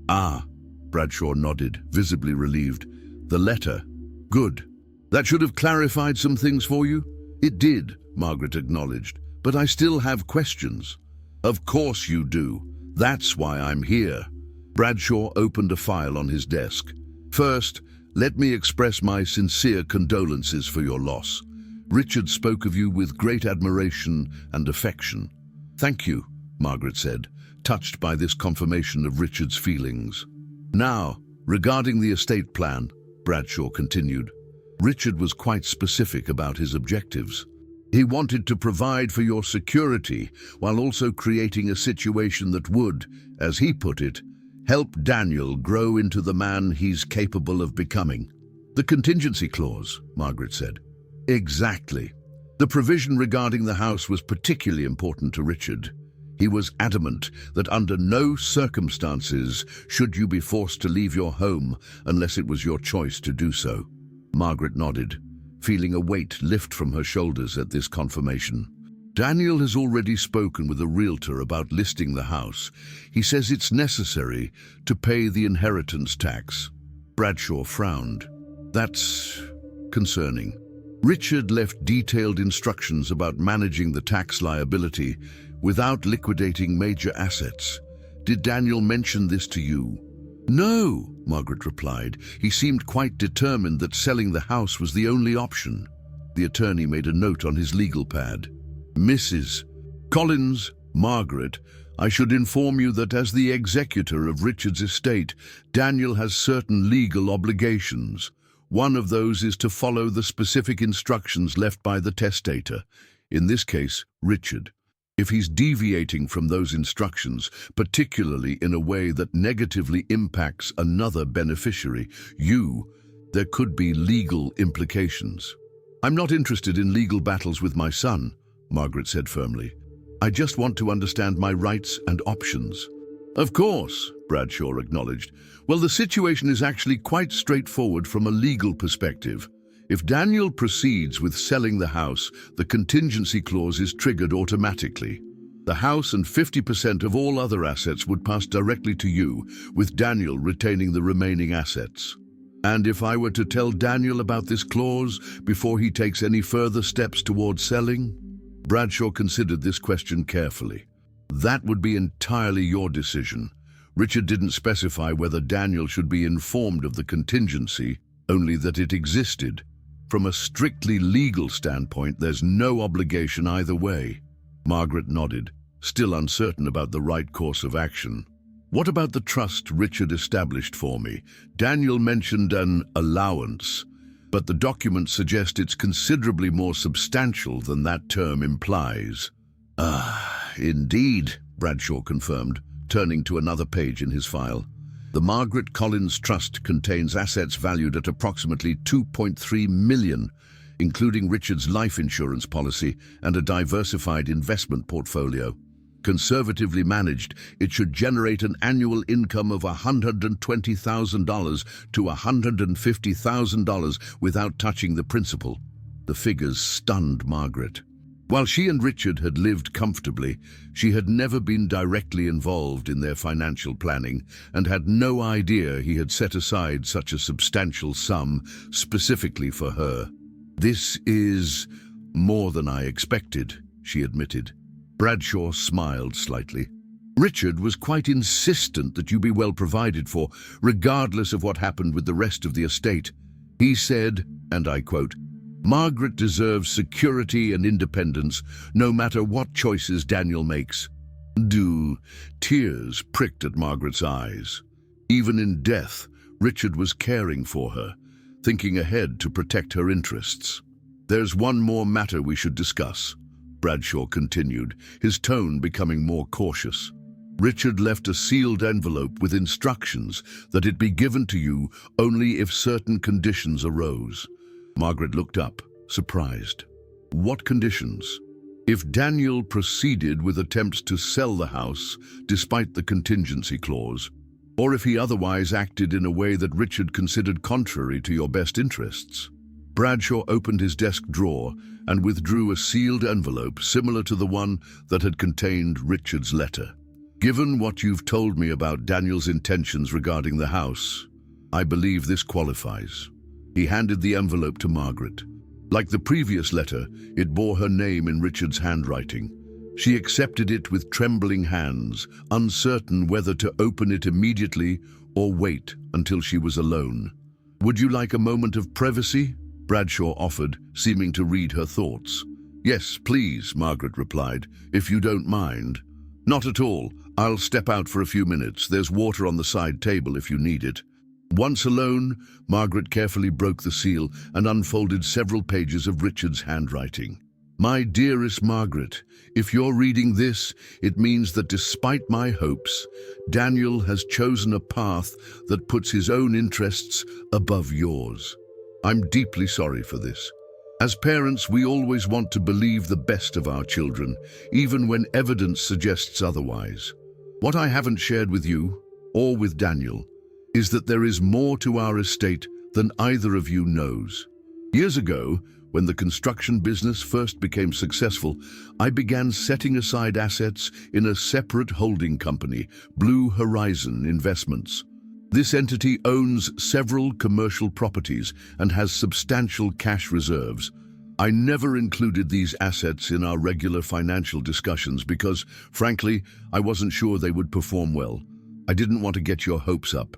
"Ah," Bradshaw nodded, visibly relieved. "The letter. Good. That should have clarified some things for you." "It did," Margaret acknowledged, "but I still have questions." "Of course you do. That's why I'm here." Bradshaw opened a file on his desk. "First, let me express my sincere condolences for your loss. Richard spoke of you with great admiration and affection." "Thank you," Margaret said, touched by this confirmation of Richard's feelings. "Now, regarding the estate plan," Bradshaw continued, "Richard was quite specific about his objectives. He wanted to provide for your security while also creating a situation that would, as he put it, help Daniel grow into the man he's capable of becoming." "The contingency clause," Margaret said. "Exactly. The provision regarding the house was particularly important to Richard. He was adamant that under no circumstances should you be forced to leave your home unless it was your choice to do so. Margaret nodded, feeling a weight lift from her shoulders at this confirmation. Daniel has already spoken with a realtor about listing the house. He says it's necessary to pay the inheritance tax. Bradshaw frowned. That's concerning. Richard left detailed instructions about managing the tax liability without liquidating major assets. Did Daniel mention this to you? No, Margaret replied. He seemed quite determined that selling the house was the only option. The attorney made a note on his legal pad. Mrs. Collins, Margaret, I should inform you that as the executor of Richard's estate, Daniel has certain legal obligations. One of those is to follow the specific instructions left by the testator, in this case, Richard. If he's deviating from those instructions, particularly in a way that negatively impacts another beneficiary, there could be legal implications. I'm not interested in legal battles with my son, Margaret said firmly. I just want to understand my rights and options. Of course, Bradshaw acknowledged. Well, the situation is actually quite straightforward from a legal perspective. If Daniel proceeds with selling the house, the contingency clause is triggered automatically. The house and 50% of all other assets would pass directly to you, with Daniel retaining the remaining assets. And if I were to tell Daniel about this clause before he takes any further steps towards selling? Bradshaw considered this question carefully. That would be entirely your decision. Richard didn't specify whether Daniel should be informed of the contingency, only that it existed. From a strictly legal standpoint, there's no obligation either way. Margaret nodded, still uncertain about the right course of action. What about the trust Richard established for me? Daniel mentioned an allowance, but the documents suggest it's considerably more substantial than that term implies. Indeed, Bradshaw confirmed, turning to another page in his file. The Margaret Collins Trust contains assets valued at approximately $2.3 million, including Richard's life insurance policy and a diversified investment portfolio. Conservatively managed, it should generate an annual income of $120,000 to $150,000 without touching the principal. The figures stunned Margaret. While she and Richard had lived comfortably, she had never been directly involved in their financial planning and had no idea he had set aside such a substantial sum specifically for her. This is more than I expected, she admitted. Bradshaw smiled slightly. Richard was quite insistent that you be well provided for, regardless of what happened with the rest of the estate. He said, and I quote, "Margaret deserves security and independence, no matter what choices Daniel makes." Tears pricked at Margaret's eyes. Even in death, Richard was caring for her, thinking ahead to protect her interests. "There's one more matter we should discuss," Bradshaw continued, his tone becoming more cautious. "Richard left a sealed envelope with instructions that it be given to you only if certain conditions arose." Margaret looked up, surprised. "What conditions?" "If Daniel proceeded with attempts to sell the house despite the contingency clause, or if he otherwise acted in a way that Richard considered contrary to your best interests." Bradshaw opened his desk drawer and withdrew a sealed envelope similar to the one that had contained Richard's letter. "Given what you've told me about Daniel's intentions regarding the house, I believe this qualifies." He handed the envelope to Margaret. Like the previous letter, it bore her name in Richard's handwriting. She accepted it with trembling hands, uncertain whether to open it immediately or wait until she was alone. "Would you like a moment of privacy?" Bradshaw offered, seeming to read her thoughts. "Yes, please," Margaret replied, "if you don't mind." "Not at all. I'll step out for a few minutes. There's water on the side table if you need it." Once alone, Margaret carefully broke the seal and unfolded several pages of Richard's handwriting. "My dearest Margaret, if you're reading this, it means that despite my hopes, Daniel has chosen a path that puts his own interests above yours. I'm deeply sorry for this. As parents, we always want to believe the best of our children, even when evidence suggests otherwise. What I haven't shared with you, or with Daniel, is that there is more to our estate than either of you knows. Years ago, when the construction business first became successful, I began setting aside assets in a separate holding company, Blue Horizon Investments. This entity owns several commercial properties and has substantial cash reserves. I never included these assets in our regular financial discussions because, frankly, I wasn't sure they would perform well. I didn't want to get your hopes up.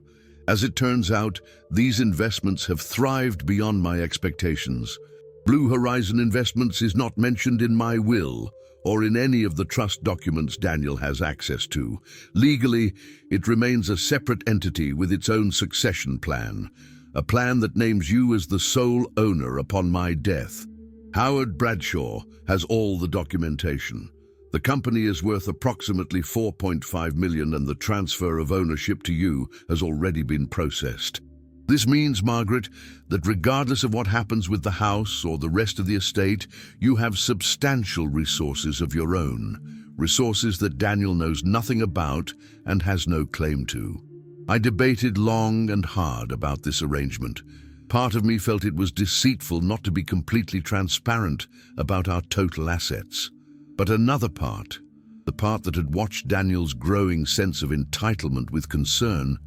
As it turns out, these investments have thrived beyond my expectations. Blue Horizon Investments is not mentioned in my will or in any of the trust documents Daniel has access to. Legally, it remains a separate entity with its own succession plan, a plan that names you as the sole owner upon my death. Howard Bradshaw has all the documentation. The company is worth approximately $4.5 million and the transfer of ownership to you has already been processed. This means, Margaret, that regardless of what happens with the house or the rest of the estate, you have substantial resources of your own, resources that Daniel knows nothing about and has no claim to. I debated long and hard about this arrangement. Part of me felt it was deceitful not to be completely transparent about our total assets. But another part, the part that had watched Daniel's growing sense of entitlement with concern,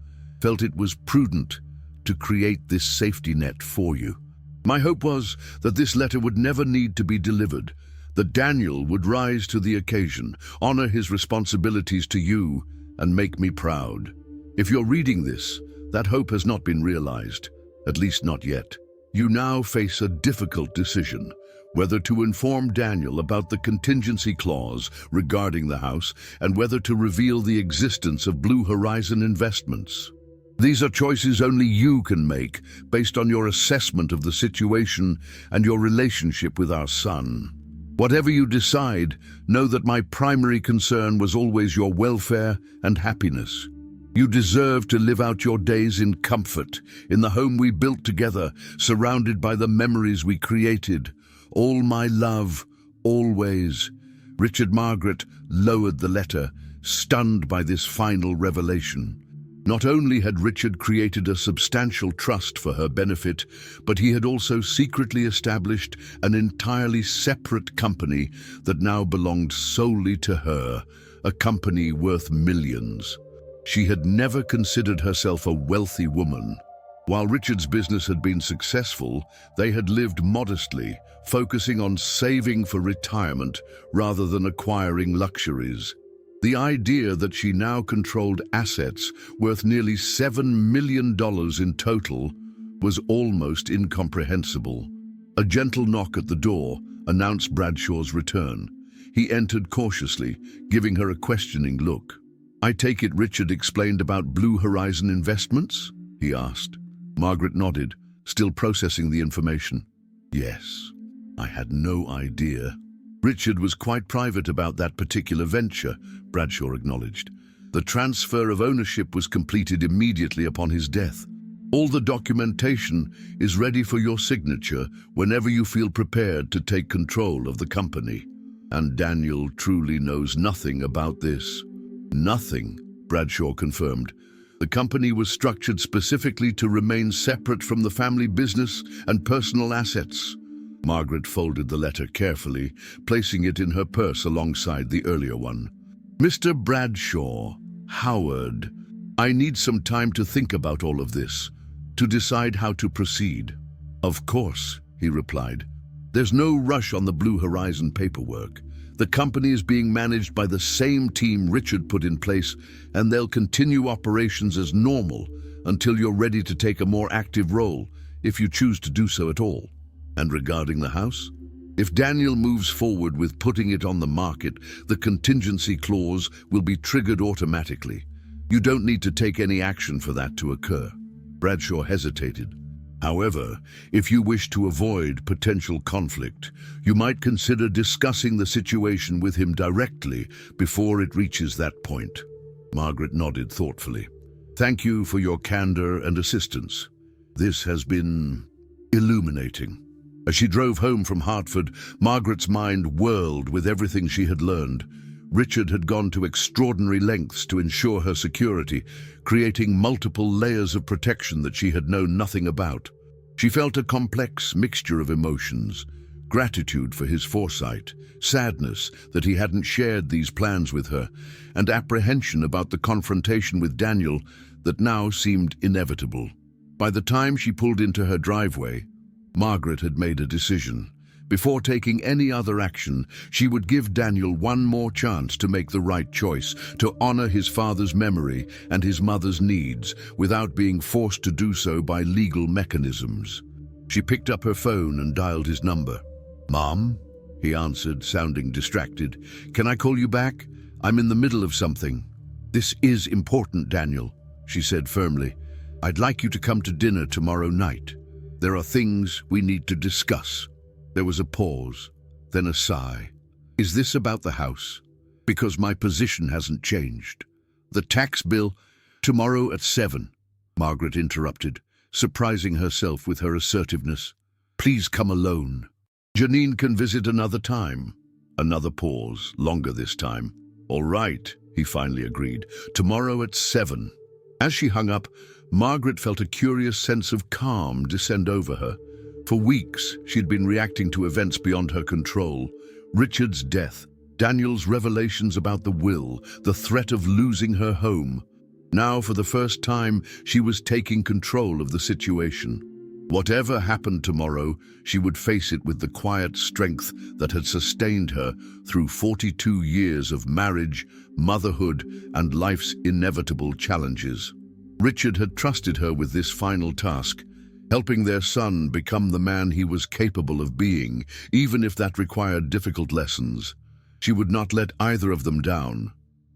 felt it was prudent to create this safety net for you. My hope was that this letter would never need to be delivered, that Daniel would rise to the occasion, honor his responsibilities to you, and make me proud. If you're reading this, that hope has not been realized, at least not yet. You now face a difficult decision, whether to inform Daniel about the contingency clause regarding the house and whether to reveal the existence of Blue Horizon Investments. These are choices only you can make based on your assessment of the situation and your relationship with our son. Whatever you decide, know that my primary concern was always your welfare and happiness. You deserve to live out your days in comfort, in the home we built together, surrounded by the memories we created. All my love, always. Richard Margaret lowered the letter, stunned by this final revelation. Not only had Richard created a substantial trust for her benefit, but he had also secretly established an entirely separate company that now belonged solely to her, a company worth millions. She had never considered herself a wealthy woman. While Richard's business had been successful, they had lived modestly, focusing on saving for retirement rather than acquiring luxuries. The idea that she now controlled assets worth nearly $7 million in total was almost incomprehensible. A gentle knock at the door announced Bradshaw's return. He entered cautiously, giving her a questioning look. "I take it Richard explained about Blue Horizon Investments?" he asked. Margaret nodded, still processing the information. "Yes, I had no idea." "Richard was quite private about that particular venture," Bradshaw acknowledged. "The transfer of ownership was completed immediately upon his death. All the documentation is ready for your signature whenever you feel prepared to take control of the company. And Daniel truly knows nothing about this." "Nothing," Bradshaw confirmed. "The company was structured specifically to remain separate from the family business and personal assets." Margaret folded the letter carefully, placing it in her purse alongside the earlier one. "Mr. Bradshaw, Howard, I need some time to think about all of this, to decide how to proceed." "Of course," he replied. "There's no rush on the Blue Horizon paperwork. The company is being managed by the same team Richard put in place, and they'll continue operations as normal until you're ready to take a more active role, if you choose to do so at all. And regarding the house, if Daniel moves forward with putting it on the market, the contingency clause will be triggered automatically. You don't need to take any action for that to occur." Bradshaw hesitated. "However, if you wish to avoid potential conflict, you might consider discussing the situation with him directly before it reaches that point." Margaret nodded thoughtfully. "Thank you for your candor and assistance. This has been illuminating." As she drove home from Hartford, Margaret's mind whirled with everything she had learned. Richard had gone to extraordinary lengths to ensure her security, creating multiple layers of protection that she had known nothing about. She felt a complex mixture of emotions: gratitude for his foresight, sadness that he hadn't shared these plans with her, and apprehension about the confrontation with Daniel that now seemed inevitable. By the time she pulled into her driveway, Margaret had made a decision. Before taking any other action, she would give Daniel one more chance to make the right choice, to honor his father's memory and his mother's needs without being forced to do so by legal mechanisms. She picked up her phone and dialed his number. "Mom?" he answered, sounding distracted. "Can I call you back? I'm in the middle of something." "This is important, Daniel," she said firmly. "I'd like you to come to dinner tomorrow night. There are things we need to discuss." There was a pause, then a sigh. "Is this about the house? Because my position hasn't changed. The tax bill—" "Tomorrow at 7, Margaret interrupted, surprising herself with her assertiveness. "Please come alone. Janine can visit another time." Another pause, longer this time. "All right," he finally agreed. "Tomorrow at 7. As she hung up, Margaret felt a curious sense of calm descend over her. For weeks, she'd been reacting to events beyond her control. Richard's death, Daniel's revelations about the will, the threat of losing her home. Now, for the first time, she was taking control of the situation. Whatever happened tomorrow, she would face it with the quiet strength that had sustained her through 42 years of marriage, motherhood, and life's inevitable challenges. Richard had trusted her with this final task, helping their son become the man he was capable of being, even if that required difficult lessons. She would not let either of them down.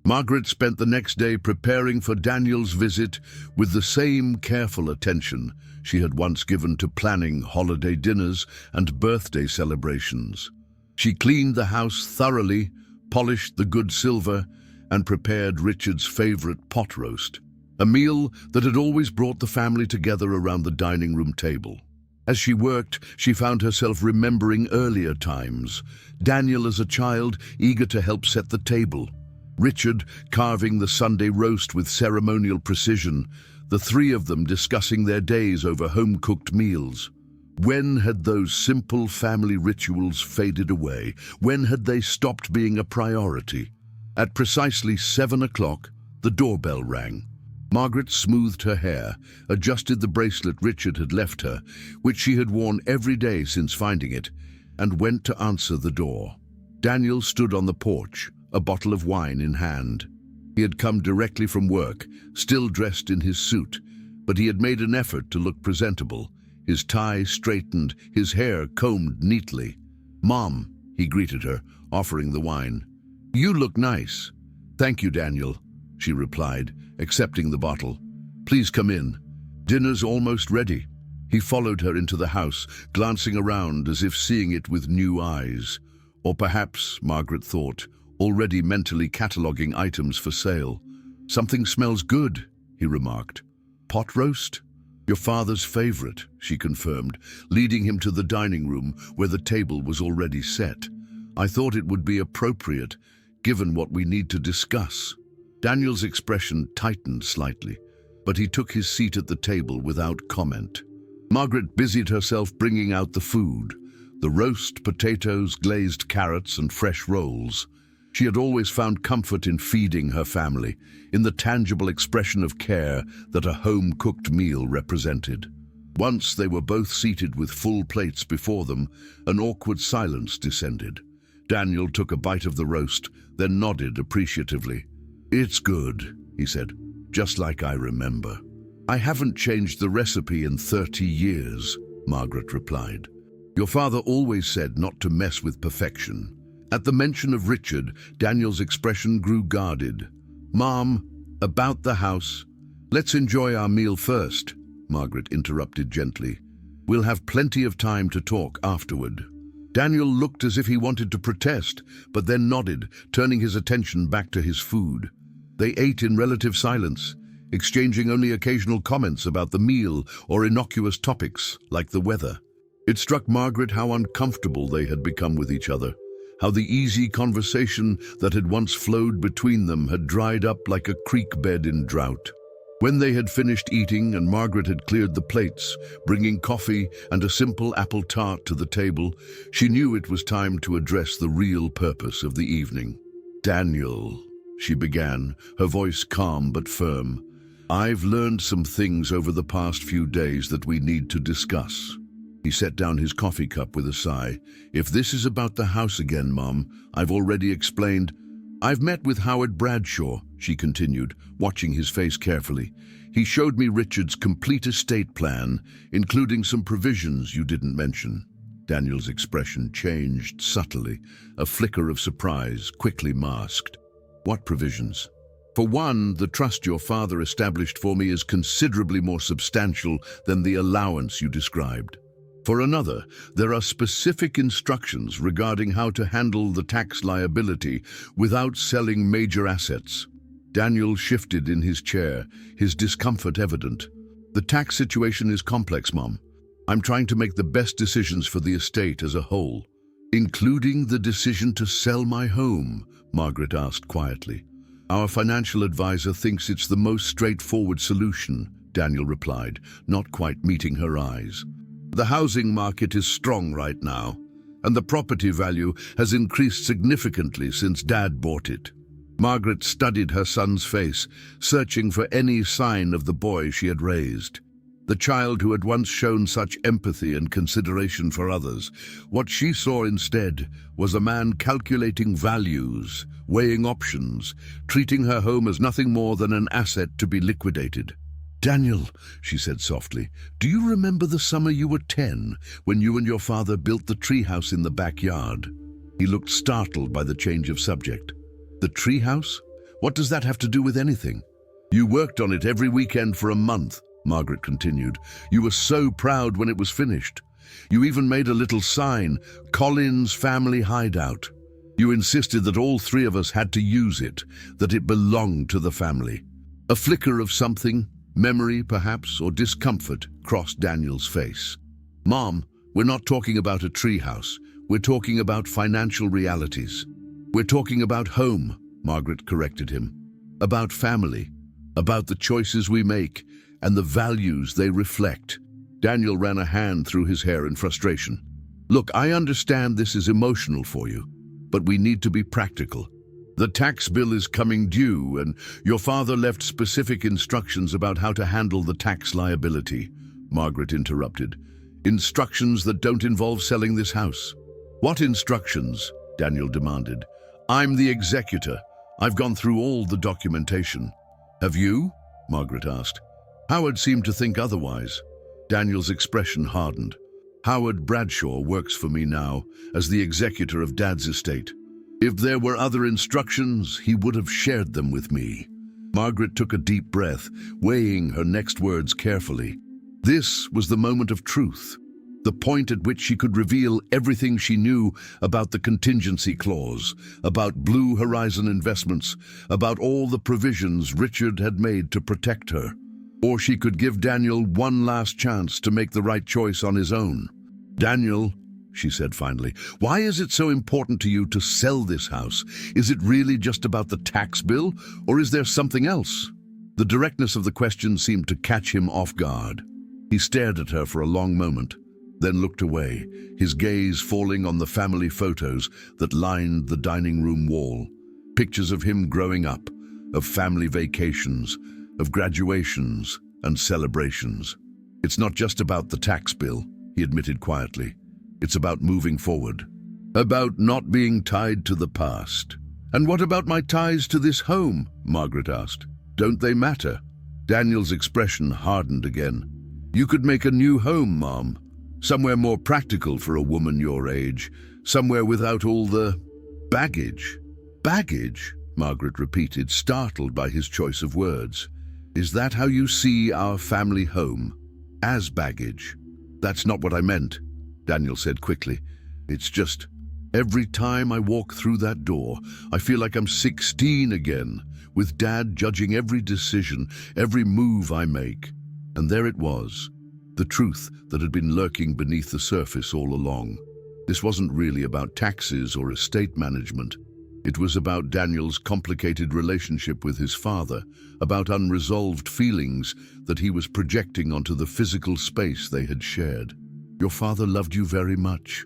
Margaret spent the next day preparing for Daniel's visit with the same careful attention she had once given to planning holiday dinners and birthday celebrations. She cleaned the house thoroughly, polished the good silver, and prepared Richard's favorite pot roast, a meal that had always brought the family together around the dining room table. As she worked, she found herself remembering earlier times. Daniel as a child, eager to help set the table. Richard carving the Sunday roast with ceremonial precision, the three of them discussing their days over home-cooked meals. When had those simple family rituals faded away? When had they stopped being a priority? At precisely 7 o'clock, the doorbell rang. Margaret smoothed her hair, adjusted the bracelet Richard had left her, which she had worn every day since finding it, and went to answer the door. Daniel stood on the porch, a bottle of wine in hand. He had come directly from work, still dressed in his suit, but he had made an effort to look presentable, his tie straightened, his hair combed neatly. "Mom," he greeted her, offering the wine. "You look nice." "Thank you, Daniel," she replied, accepting the bottle. "Please come in. Dinner's almost ready." He followed her into the house, glancing around as if seeing it with new eyes. Or perhaps, Margaret thought, already mentally cataloguing items for sale. "Something smells good," he remarked. "Pot roast?" "Your father's favorite," she confirmed, leading him to the dining room where the table was already set. "I thought it would be appropriate, given what we need to discuss." Daniel's expression tightened slightly, but he took his seat at the table without comment. Margaret busied herself bringing out the food: the roast potatoes, glazed carrots, and fresh rolls. She had always found comfort in feeding her family, in the tangible expression of care that a home-cooked meal represented. Once they were both seated with full plates before them, an awkward silence descended. Daniel took a bite of the roast, then nodded appreciatively. "It's good," he said, "just like I remember." "I haven't changed the recipe in 30 years, Margaret replied. "Your father always said not to mess with perfection." At the mention of Richard, Daniel's expression grew guarded. "Mom, about the house." "Let's enjoy our meal first," Margaret interrupted gently. "We'll have plenty of time to talk afterward." Daniel looked as if he wanted to protest, but then nodded, turning his attention back to his food. They ate in relative silence, exchanging only occasional comments about the meal or innocuous topics like the weather. It struck Margaret how uncomfortable they had become with each other, how the easy conversation that had once flowed between them had dried up like a creek bed in drought. When they had finished eating and Margaret had cleared the plates, bringing coffee and a simple apple tart to the table, she knew it was time to address the real purpose of the evening. "Daniel," she began, her voice calm but firm, "I've learned some things over the past few days that we need to discuss." He set down his coffee cup with a sigh. "If this is about the house again, Mom, I've already explained." "I've met with Howard Bradshaw," she continued, watching his face carefully. "He showed me Richard's complete estate plan, including some provisions you didn't mention." Daniel's expression changed subtly, a flicker of surprise, quickly masked. "What provisions?" "For one, the trust your father established for me is considerably more substantial than the allowance you described. For another, there are specific instructions regarding how to handle the tax liability without selling major assets." Daniel shifted in his chair, his discomfort evident. "The tax situation is complex, Mom. I'm trying to make the best decisions for the estate as a whole." "Including the decision to sell my home?" Margaret asked quietly. "Our financial advisor thinks it's the most straightforward solution," Daniel replied, not quite meeting her eyes. "The housing market is strong right now, and the property value has increased significantly since Dad bought it." Margaret studied her son's face, searching for any sign of the boy she had raised. The child who had once shown such empathy and consideration for others. What she saw instead was a man calculating values, weighing options, treating her home as nothing more than an asset to be liquidated. "Daniel," she said softly, "do you remember the summer you were 10, when you and your father built the treehouse in the backyard?" He looked startled by the change of subject. "The treehouse? What does that have to do with anything?" "You worked on it every weekend for a month," Margaret continued. "You were so proud when it was finished. You even made a little sign, Collins Family Hideout. You insisted that all three of us had to use it, that it belonged to the family." A flicker of something, memory perhaps, or discomfort, crossed Daniel's face. "Mom, we're not talking about a treehouse. We're talking about financial realities. We're talking about home," Margaret corrected him. "About family, about the choices we make, and the values they reflect." Daniel ran a hand through his hair in frustration. "Look, I understand this is emotional for you, but we need to be practical. The tax bill is coming due, and your father left specific instructions about how to handle the tax liability," Margaret interrupted. "Instructions that don't involve selling this house." "What instructions?" Daniel demanded. "I'm the executor. I've gone through all the documentation." "Have you?" Margaret asked. Howard seemed to think otherwise. Daniel's expression hardened. "Howard Bradshaw works for me now as the executor of Dad's estate. If there were other instructions, he would have shared them with me." Margaret took a deep breath, weighing her next words carefully. This was the moment of truth, the point at which she could reveal everything she knew about the contingency clause, about Blue Horizon Investments, about all the provisions Richard had made to protect her. Or she could give Daniel one last chance to make the right choice on his own. "Daniel," she said finally, "why is it so important to you to sell this house? Is it really just about the tax bill, or is there something else?" The directness of the question seemed to catch him off guard. He stared at her for a long moment, then looked away, his gaze falling on the family photos that lined the dining room wall. Pictures of him growing up, of family vacations, of graduations and celebrations. "It's not just about the tax bill," he admitted quietly. "It's about moving forward, about not being tied to the past." "And what about my ties to this home?" Margaret asked. "Don't they matter?" Daniel's expression hardened again. "You could make a new home, Mom. Somewhere more practical for a woman your age. Somewhere without all the baggage." "Baggage?" Margaret repeated, startled by his choice of words. "Is that how you see our family home? As baggage?" "That's not what I meant," Daniel said quickly. "It's just, every time I walk through that door, I feel like I'm 16 again, with Dad judging every decision, every move I make." And there it was, the truth that had been lurking beneath the surface all along. This wasn't really about taxes or estate management. It was about Daniel's complicated relationship with his father, about unresolved feelings that he was projecting onto the physical space they had shared. "Your father loved you very much,"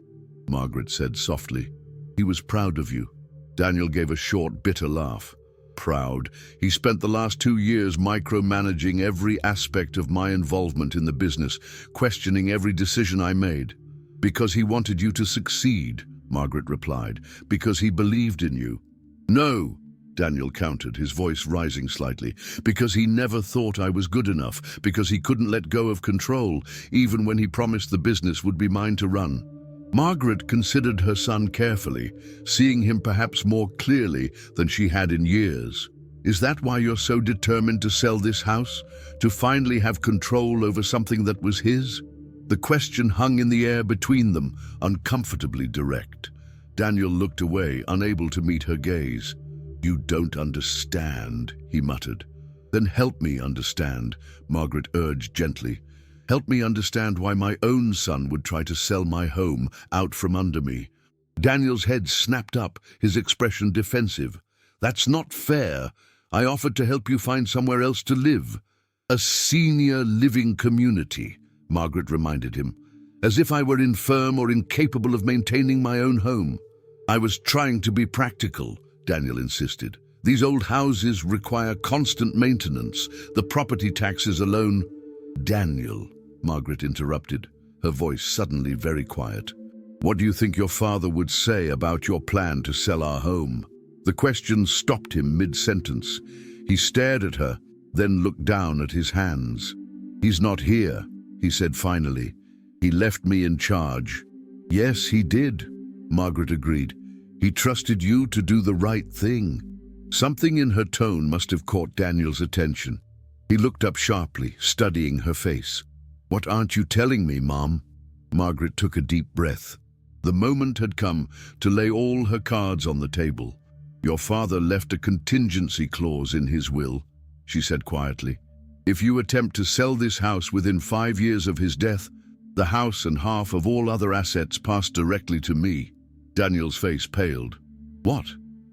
Margaret said softly. "He was proud of you." Daniel gave a short, bitter laugh. "Proud? He spent the last 2 years micromanaging every aspect of my involvement in the business, questioning every decision I made. Because he wanted you to succeed," Margaret replied. "Because he believed in you." "No," Daniel countered, his voice rising slightly. "Because he never thought I was good enough. Because he couldn't let go of control, even when he promised the business would be mine to run." Margaret considered her son carefully, seeing him perhaps more clearly than she had in years. "Is that why you're so determined to sell this house? To finally have control over something that was his?" The question hung in the air between them, uncomfortably direct. Daniel looked away, unable to meet her gaze. "You don't understand," he muttered. "Then help me understand," Margaret urged gently. "Help me understand why my own son would try to sell my home out from under me." Daniel's head snapped up, his expression defensive. "That's not fair. I offered to help you find somewhere else to live." "A senior living community," Margaret reminded him. "As if I were infirm or incapable of maintaining my own home." "I was trying to be practical," Daniel insisted. "These old houses require constant maintenance. The property taxes alone—" "Daniel," Margaret interrupted, her voice suddenly very quiet. "What do you think your father would say about your plan to sell our home?" The question stopped him mid-sentence. He stared at her, then looked down at his hands. "He's not here," he said finally. "He left me in charge." "Yes, he did," Margaret agreed. "He trusted you to do the right thing." Something in her tone must have caught Daniel's attention. He looked up sharply, studying her face. "What aren't you telling me, Mom?" Margaret took a deep breath. The moment had come to lay all her cards on the table. "Your father left a contingency clause in his will," she said quietly. "If you attempt to sell this house within 5 years of his death, the house and half of all other assets pass directly to me." Daniel's face paled. "What?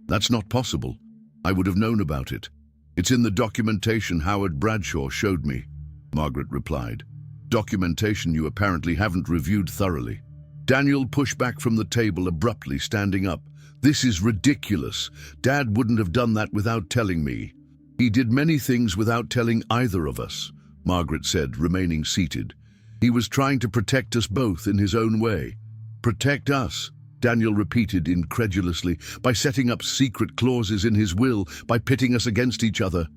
That's not possible. I would have known about it. It's in the documentation Howard Bradshaw showed me," Margaret replied. "Documentation you apparently haven't reviewed thoroughly." Daniel pushed back from the table abruptly, standing up. "This is ridiculous. Dad wouldn't have done that without telling me." "He did many things without telling either of us," Margaret said, remaining seated. "He was trying to protect us both in his own way." "Protect us?" Daniel repeated incredulously. "By setting up secret clauses in his will, by pitting us against each other?"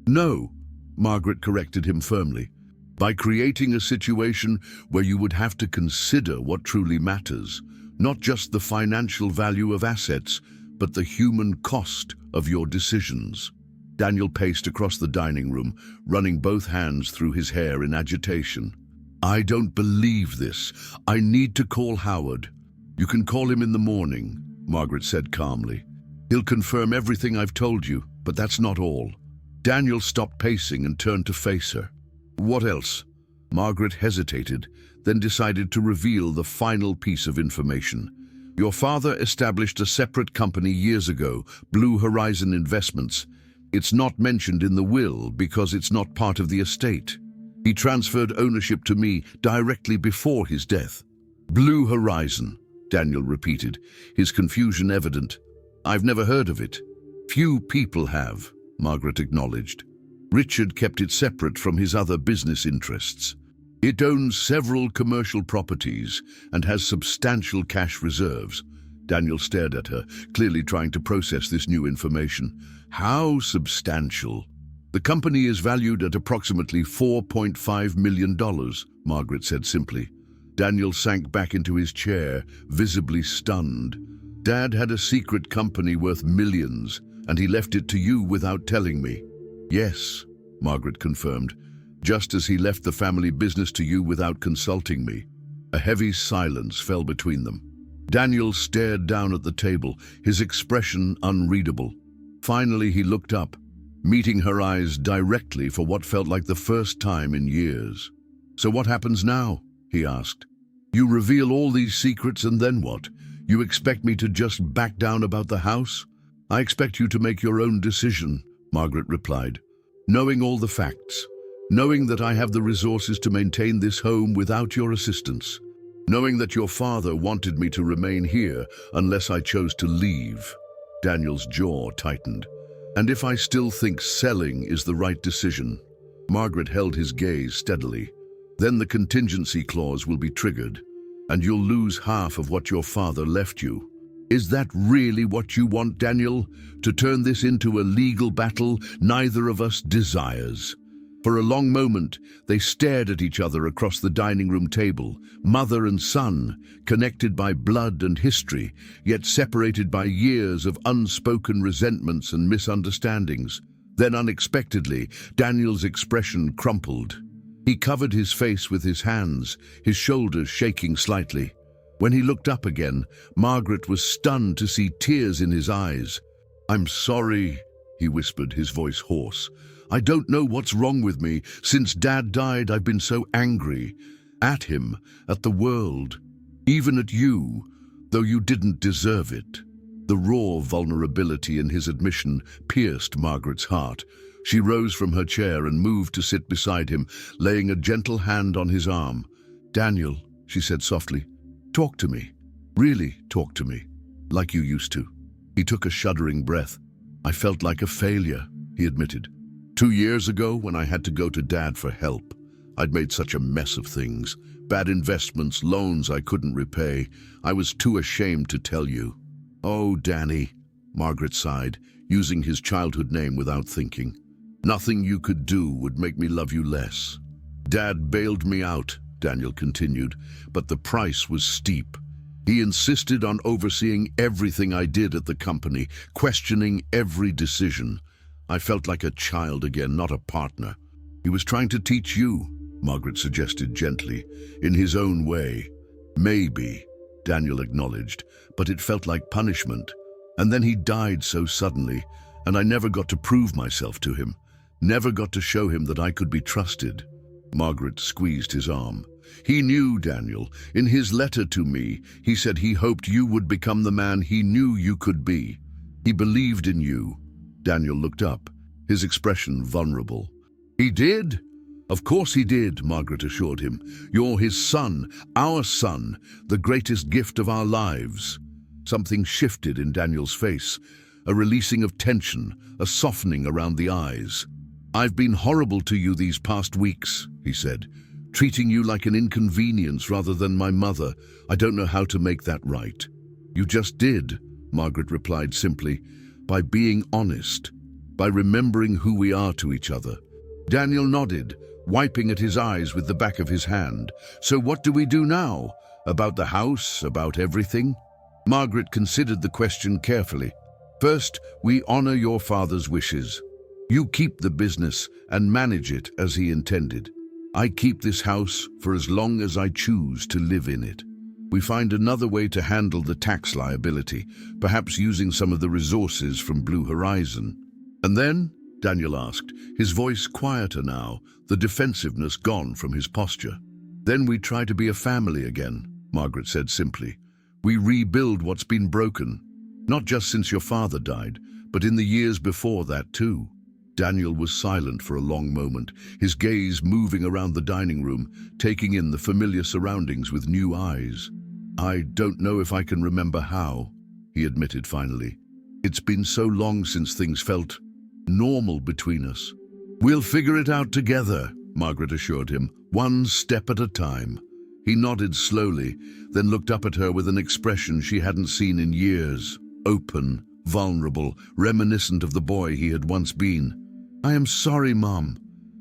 "No," Margaret corrected him firmly. "By creating a situation where you would have to consider what truly matters, not just the financial value of assets, but the human cost of your decisions." Daniel paced across the dining room, running both hands through his hair in agitation. "I don't believe this. I need to call Howard." "You can call him in the morning," Margaret said calmly. "He'll confirm everything I've told you, but that's not all." Daniel stopped pacing and turned to face her. "What else?" Margaret hesitated, then decided to reveal the final piece of information. "Your father established a separate company years ago, Blue Horizon Investments. It's not mentioned in the will because it's not part of the estate. He transferred ownership to me directly before his death." "Blue Horizon," Daniel repeated, his confusion evident. "I've never heard of it." "Few people have," Margaret acknowledged. "Richard kept it separate from his other business interests. It owns several commercial properties and has substantial cash reserves." Daniel stared at her, clearly trying to process this new information. "How substantial?" "The company is valued at approximately $4.5 million, Margaret said simply. Daniel sank back into his chair, visibly stunned. "Dad had a secret company worth millions, and he left it to you without telling me." "Yes," Margaret confirmed, "just as he left the family business to you without consulting me." A heavy silence fell between them. Daniel stared down at the table, his expression unreadable. Finally he looked up, meeting her eyes directly for what felt like the first time in years. "So what happens now?" he asked. "You reveal all these secrets and then what? You expect me to just back down about the house?" "I expect you to make your own decision," Margaret replied. "Knowing all the facts, knowing that I have the resources to maintain this home without your assistance, knowing that your father wanted me to remain here unless I chose to leave." Daniel's jaw tightened. "And if I still think selling is the right decision?" Margaret held his gaze steadily. "Then the contingency clause will be triggered, and you'll lose half of what your father left you." "Is that really what you want, Daniel? To turn this into a legal battle neither of us desires?" For a long moment, they stared at each other across the dining room table, mother and son, connected by blood and history, yet separated by years of unspoken resentments and misunderstandings. Then unexpectedly, Daniel's expression crumpled. He covered his face with his hands, his shoulders shaking slightly. When he looked up again, Margaret was stunned to see tears in his eyes. "I'm sorry," he whispered, his voice hoarse. "I don't know what's wrong with me. Since Dad died, I've been so angry. At him, at the world, even at you, though you didn't deserve it." The raw vulnerability in his admission pierced Margaret's heart. She rose from her chair and moved to sit beside him, laying a gentle hand on his arm. "Daniel," she said softly, "talk to me. Really talk to me. Like you used to." He took a shuddering breath. "I felt like a failure," he admitted. 2 years ago, when I had to go to Dad for help, I'd made such a mess of things. Bad investments, loans I couldn't repay. I was too ashamed to tell you." "Oh, Danny," Margaret sighed, using his childhood name without thinking. "Nothing you could do would make me love you less." "Dad bailed me out," Daniel continued, "but the price was steep. He insisted on overseeing everything I did at the company, questioning every decision. I felt like a child again, not a partner." "He was trying to teach you," Margaret suggested gently, "in his own way." "Maybe," Daniel acknowledged, "but it felt like punishment. And then he died so suddenly, and I never got to prove myself to him, never got to show him that I could be trusted." Margaret squeezed his arm. "He knew, Daniel. In his letter to me, he said he hoped you would become the man he knew you could be. He believed in you." Daniel looked up, his expression vulnerable. "He did? Of course he did," Margaret assured him. "You're his son, our son, the greatest gift of our lives." Something shifted in Daniel's face, a releasing of tension, a softening around the eyes. "I've been horrible to you these past weeks," he said, "treating you like an inconvenience rather than my mother. I don't know how to make that right." "You just did," Margaret replied simply, "by being honest, by remembering who we are to each other." Daniel nodded, wiping at his eyes with the back of his hand. "So what do we do now? About the house, about everything?" Margaret considered the question carefully. "First, we honor your father's wishes. You keep the business and manage it as he intended. I keep this house for as long as I choose to live in it. We find another way to handle the tax liability, perhaps using some of the resources from Blue Horizon." "And then?" Daniel asked, his voice quieter now, the defensiveness gone from his posture. "Then we try to be a family again," Margaret said simply. "We rebuild what's been broken, not just since your father died, but in the years before that too." Daniel was silent for a long moment, his gaze moving around the dining room, taking in the familiar surroundings with new eyes. "I don't know if I can remember how," he admitted finally. "It's been so long since things felt normal between us." "We'll figure it out together," Margaret assured him, "one step at a time." He nodded slowly, then looked up at her with an expression she hadn't seen in years, open, vulnerable, reminiscent of the boy he had once been. "I am sorry, Mom,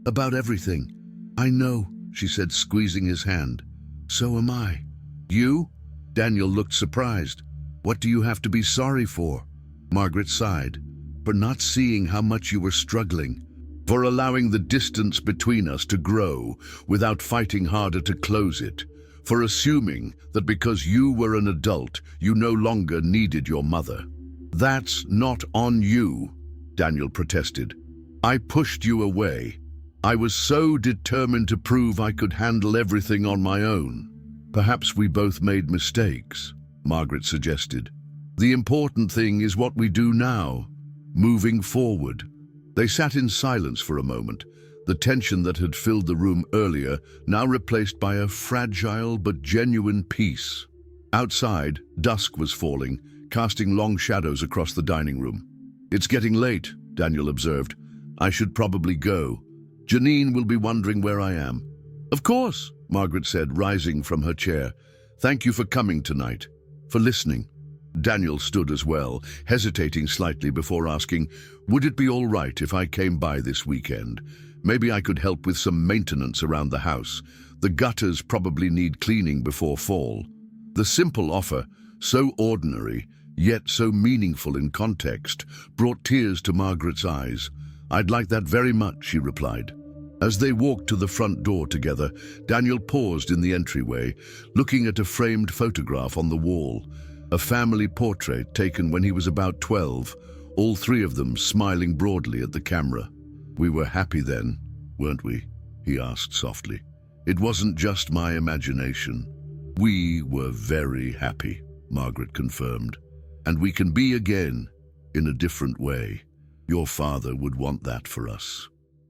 about everything." "I know," she said, squeezing his hand. "So am I." "You?" Daniel looked surprised. "What do you have to be sorry for?" Margaret sighed. "For not seeing how much you were struggling. For allowing the distance between us to grow without fighting harder to close it. For assuming that because you were an adult, you no longer needed your mother." "That's not on you," Daniel protested. "I pushed you away." I was so determined to prove I could handle everything on my own. Perhaps we both made mistakes, Margaret suggested. The important thing is what we do now, moving forward. They sat in silence for a moment, the tension that had filled the room earlier now replaced by a fragile but genuine peace. Outside, dusk was falling, casting long shadows across the dining room. "It's getting late," Daniel observed. "I should probably go. Janine will be wondering where I am." "Of course," Margaret said, rising from her chair. "Thank you for coming tonight, for listening." Daniel stood as well, hesitating slightly before asking, "Would it be all right if I came by this weekend? Maybe I could help with some maintenance around the house. The gutters probably need cleaning before fall." The simple offer, so ordinary, yet so meaningful in context, brought tears to Margaret's eyes. "I'd like that very much," she replied. As they walked to the front door together, Daniel paused in the entryway, looking at a framed photograph on the wall, a family portrait taken when he was about 12, all three of them smiling broadly at the camera. "We were happy then, weren't we?" he asked softly. "It wasn't just my imagination. We were very happy," Margaret confirmed. "And we can be again, in a different way. Your father would want that for us."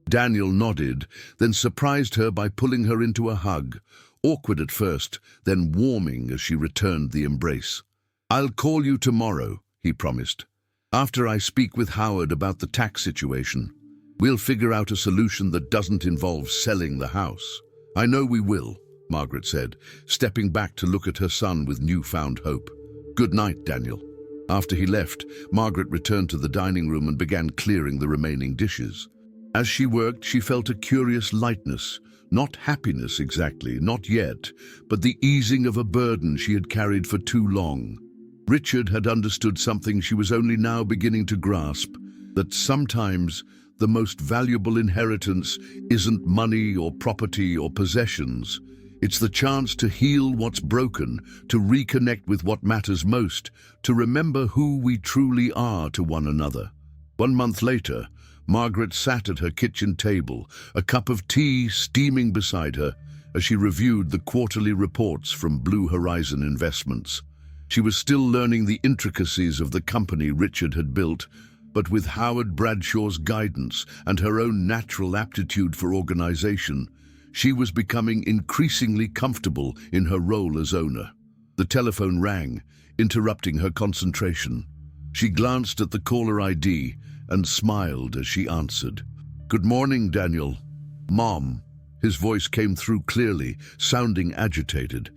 Daniel nodded, then surprised her by pulling her into a hug, awkward at first, then warming as she returned the embrace. "I'll call you tomorrow," he promised. "After I speak with Howard about the tax situation. We'll figure out a solution that doesn't involve selling the house." "I know we will," Margaret said, stepping back to look at her son with newfound hope. "Good night, Daniel." After he left, Margaret returned to the dining room and began clearing the remaining dishes. As she worked, she felt a curious lightness, not happiness exactly, not yet, but the easing of a burden she had carried for too long. Richard had understood something she was only now beginning to grasp, that sometimes the most valuable inheritance isn't money or property or possessions. It's the chance to heal what's broken, to reconnect with what matters most, to remember who we truly are to one another. 1 month later, Margaret sat at her kitchen table, a cup of tea steaming beside her, as she reviewed the quarterly reports from Blue Horizon Investments. She was still learning the intricacies of the company Richard had built, but with Howard Bradshaw's guidance and her own natural aptitude for organization, she was becoming increasingly comfortable in her role as owner. The telephone rang, interrupting her concentration. She glanced at the caller ID and smiled as she answered. "Good morning, Daniel." "Mom." His voice came through clearly, sounding agitated.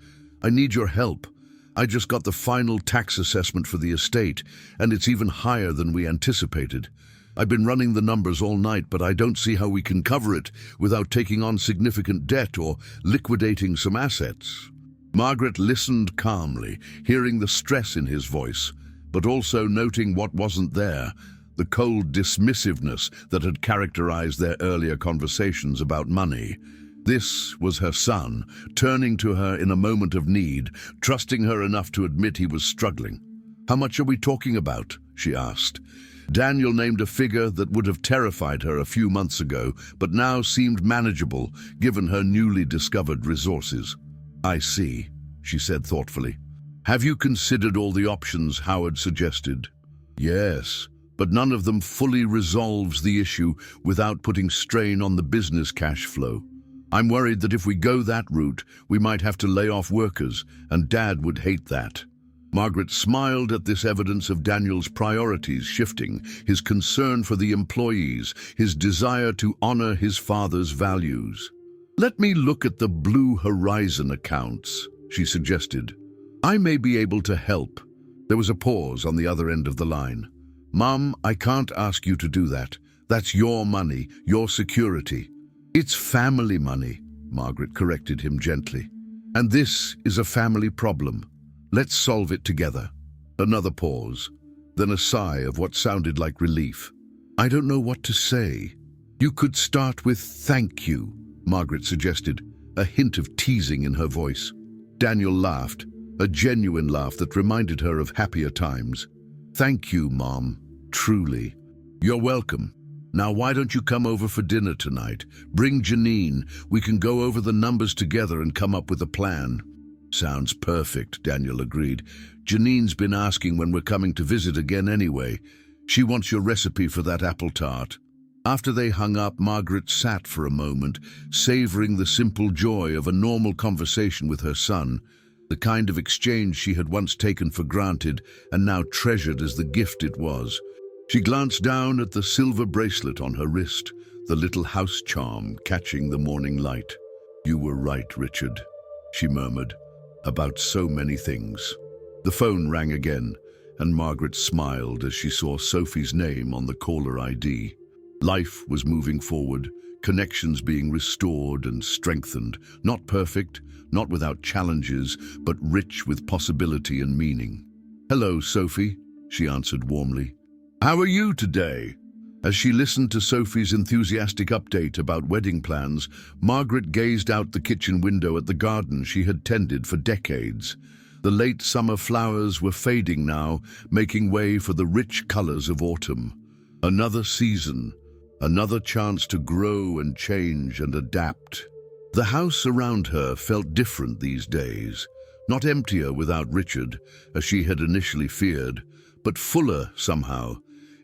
"I need your help. I just got the final tax assessment for the estate, and it's even higher than we anticipated. I've been running the numbers all night, but I don't see how we can cover it without taking on significant debt or liquidating some assets." Margaret listened calmly, hearing the stress in his voice, but also noting what wasn't there, the cold dismissiveness that had characterized their earlier conversations about money. This was her son, turning to her in a moment of need, trusting her enough to admit he was struggling. "How much are we talking about?" she asked. Daniel named a figure that would have terrified her a few months ago, but now seemed manageable, given her newly discovered resources. "I see," she said thoughtfully. "Have you considered all the options Howard suggested?" "Yes, but none of them fully resolves the issue without putting strain on the business cash flow. I'm worried that if we go that route, we might have to lay off workers, and Dad would hate that." Margaret smiled at this evidence of Daniel's priorities shifting, his concern for the employees, his desire to honor his father's values. "Let me look at the Blue Horizon accounts," she suggested. "I may be able to help." There was a pause on the other end of the line. "Mom, I can't ask you to do that. That's your money, your security." "It's family money," Margaret corrected him gently. "And this is a family problem. Let's solve it together." Another pause, then a sigh of what sounded like relief. "I don't know what to say." "You could start with thank you," Margaret suggested, a hint of teasing in her voice. Daniel laughed, a genuine laugh that reminded her of happier times. "Thank you, Mom. Truly." "You're welcome. Now why don't you come over for dinner tonight? Bring Janine. We can go over the numbers together and come up with a plan. Sounds perfect, Daniel agreed. Janine's been asking when we're coming to visit again anyway. She wants your recipe for that apple tart. After they hung up, Margaret sat for a moment, savoring the simple joy of a normal conversation with her son, the kind of exchange she had once taken for granted and now treasured as the gift it was. She glanced down at the silver bracelet on her wrist, the little house charm catching the morning light. "You were right, Richard," she murmured, "about so many things." The phone rang again, and Margaret smiled as she saw Sophie's name on the caller ID. Life was moving forward, connections being restored and strengthened, not perfect, not without challenges, but rich with possibility and meaning. "Hello, Sophie," she answered warmly. "How are you today?" As she listened to Sophie's enthusiastic update about wedding plans, Margaret gazed out the kitchen window at the garden she had tended for decades. The late summer flowers were fading now, making way for the rich colors of autumn. Another season, another chance to grow and change and adapt. The house around her felt different these days, not emptier without Richard, as she had initially feared, but fuller somehow,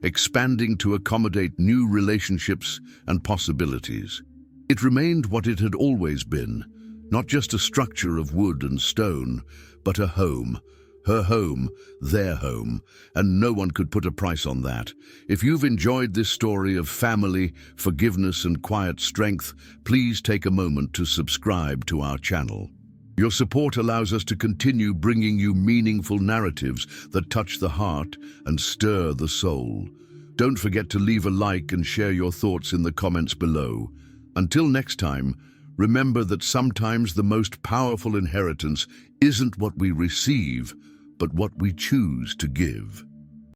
expanding to accommodate new relationships and possibilities. It remained what it had always been, not just a structure of wood and stone, but a home. Her home, their home, and no one could put a price on that. If you've enjoyed this story of family, forgiveness, and quiet strength, please take a moment to subscribe to our channel. Your support allows us to continue bringing you meaningful narratives that touch the heart and stir the soul. Don't forget to leave a like and share your thoughts in the comments below. Until next time, remember that sometimes the most powerful inheritance isn't what we receive, but what we choose to give.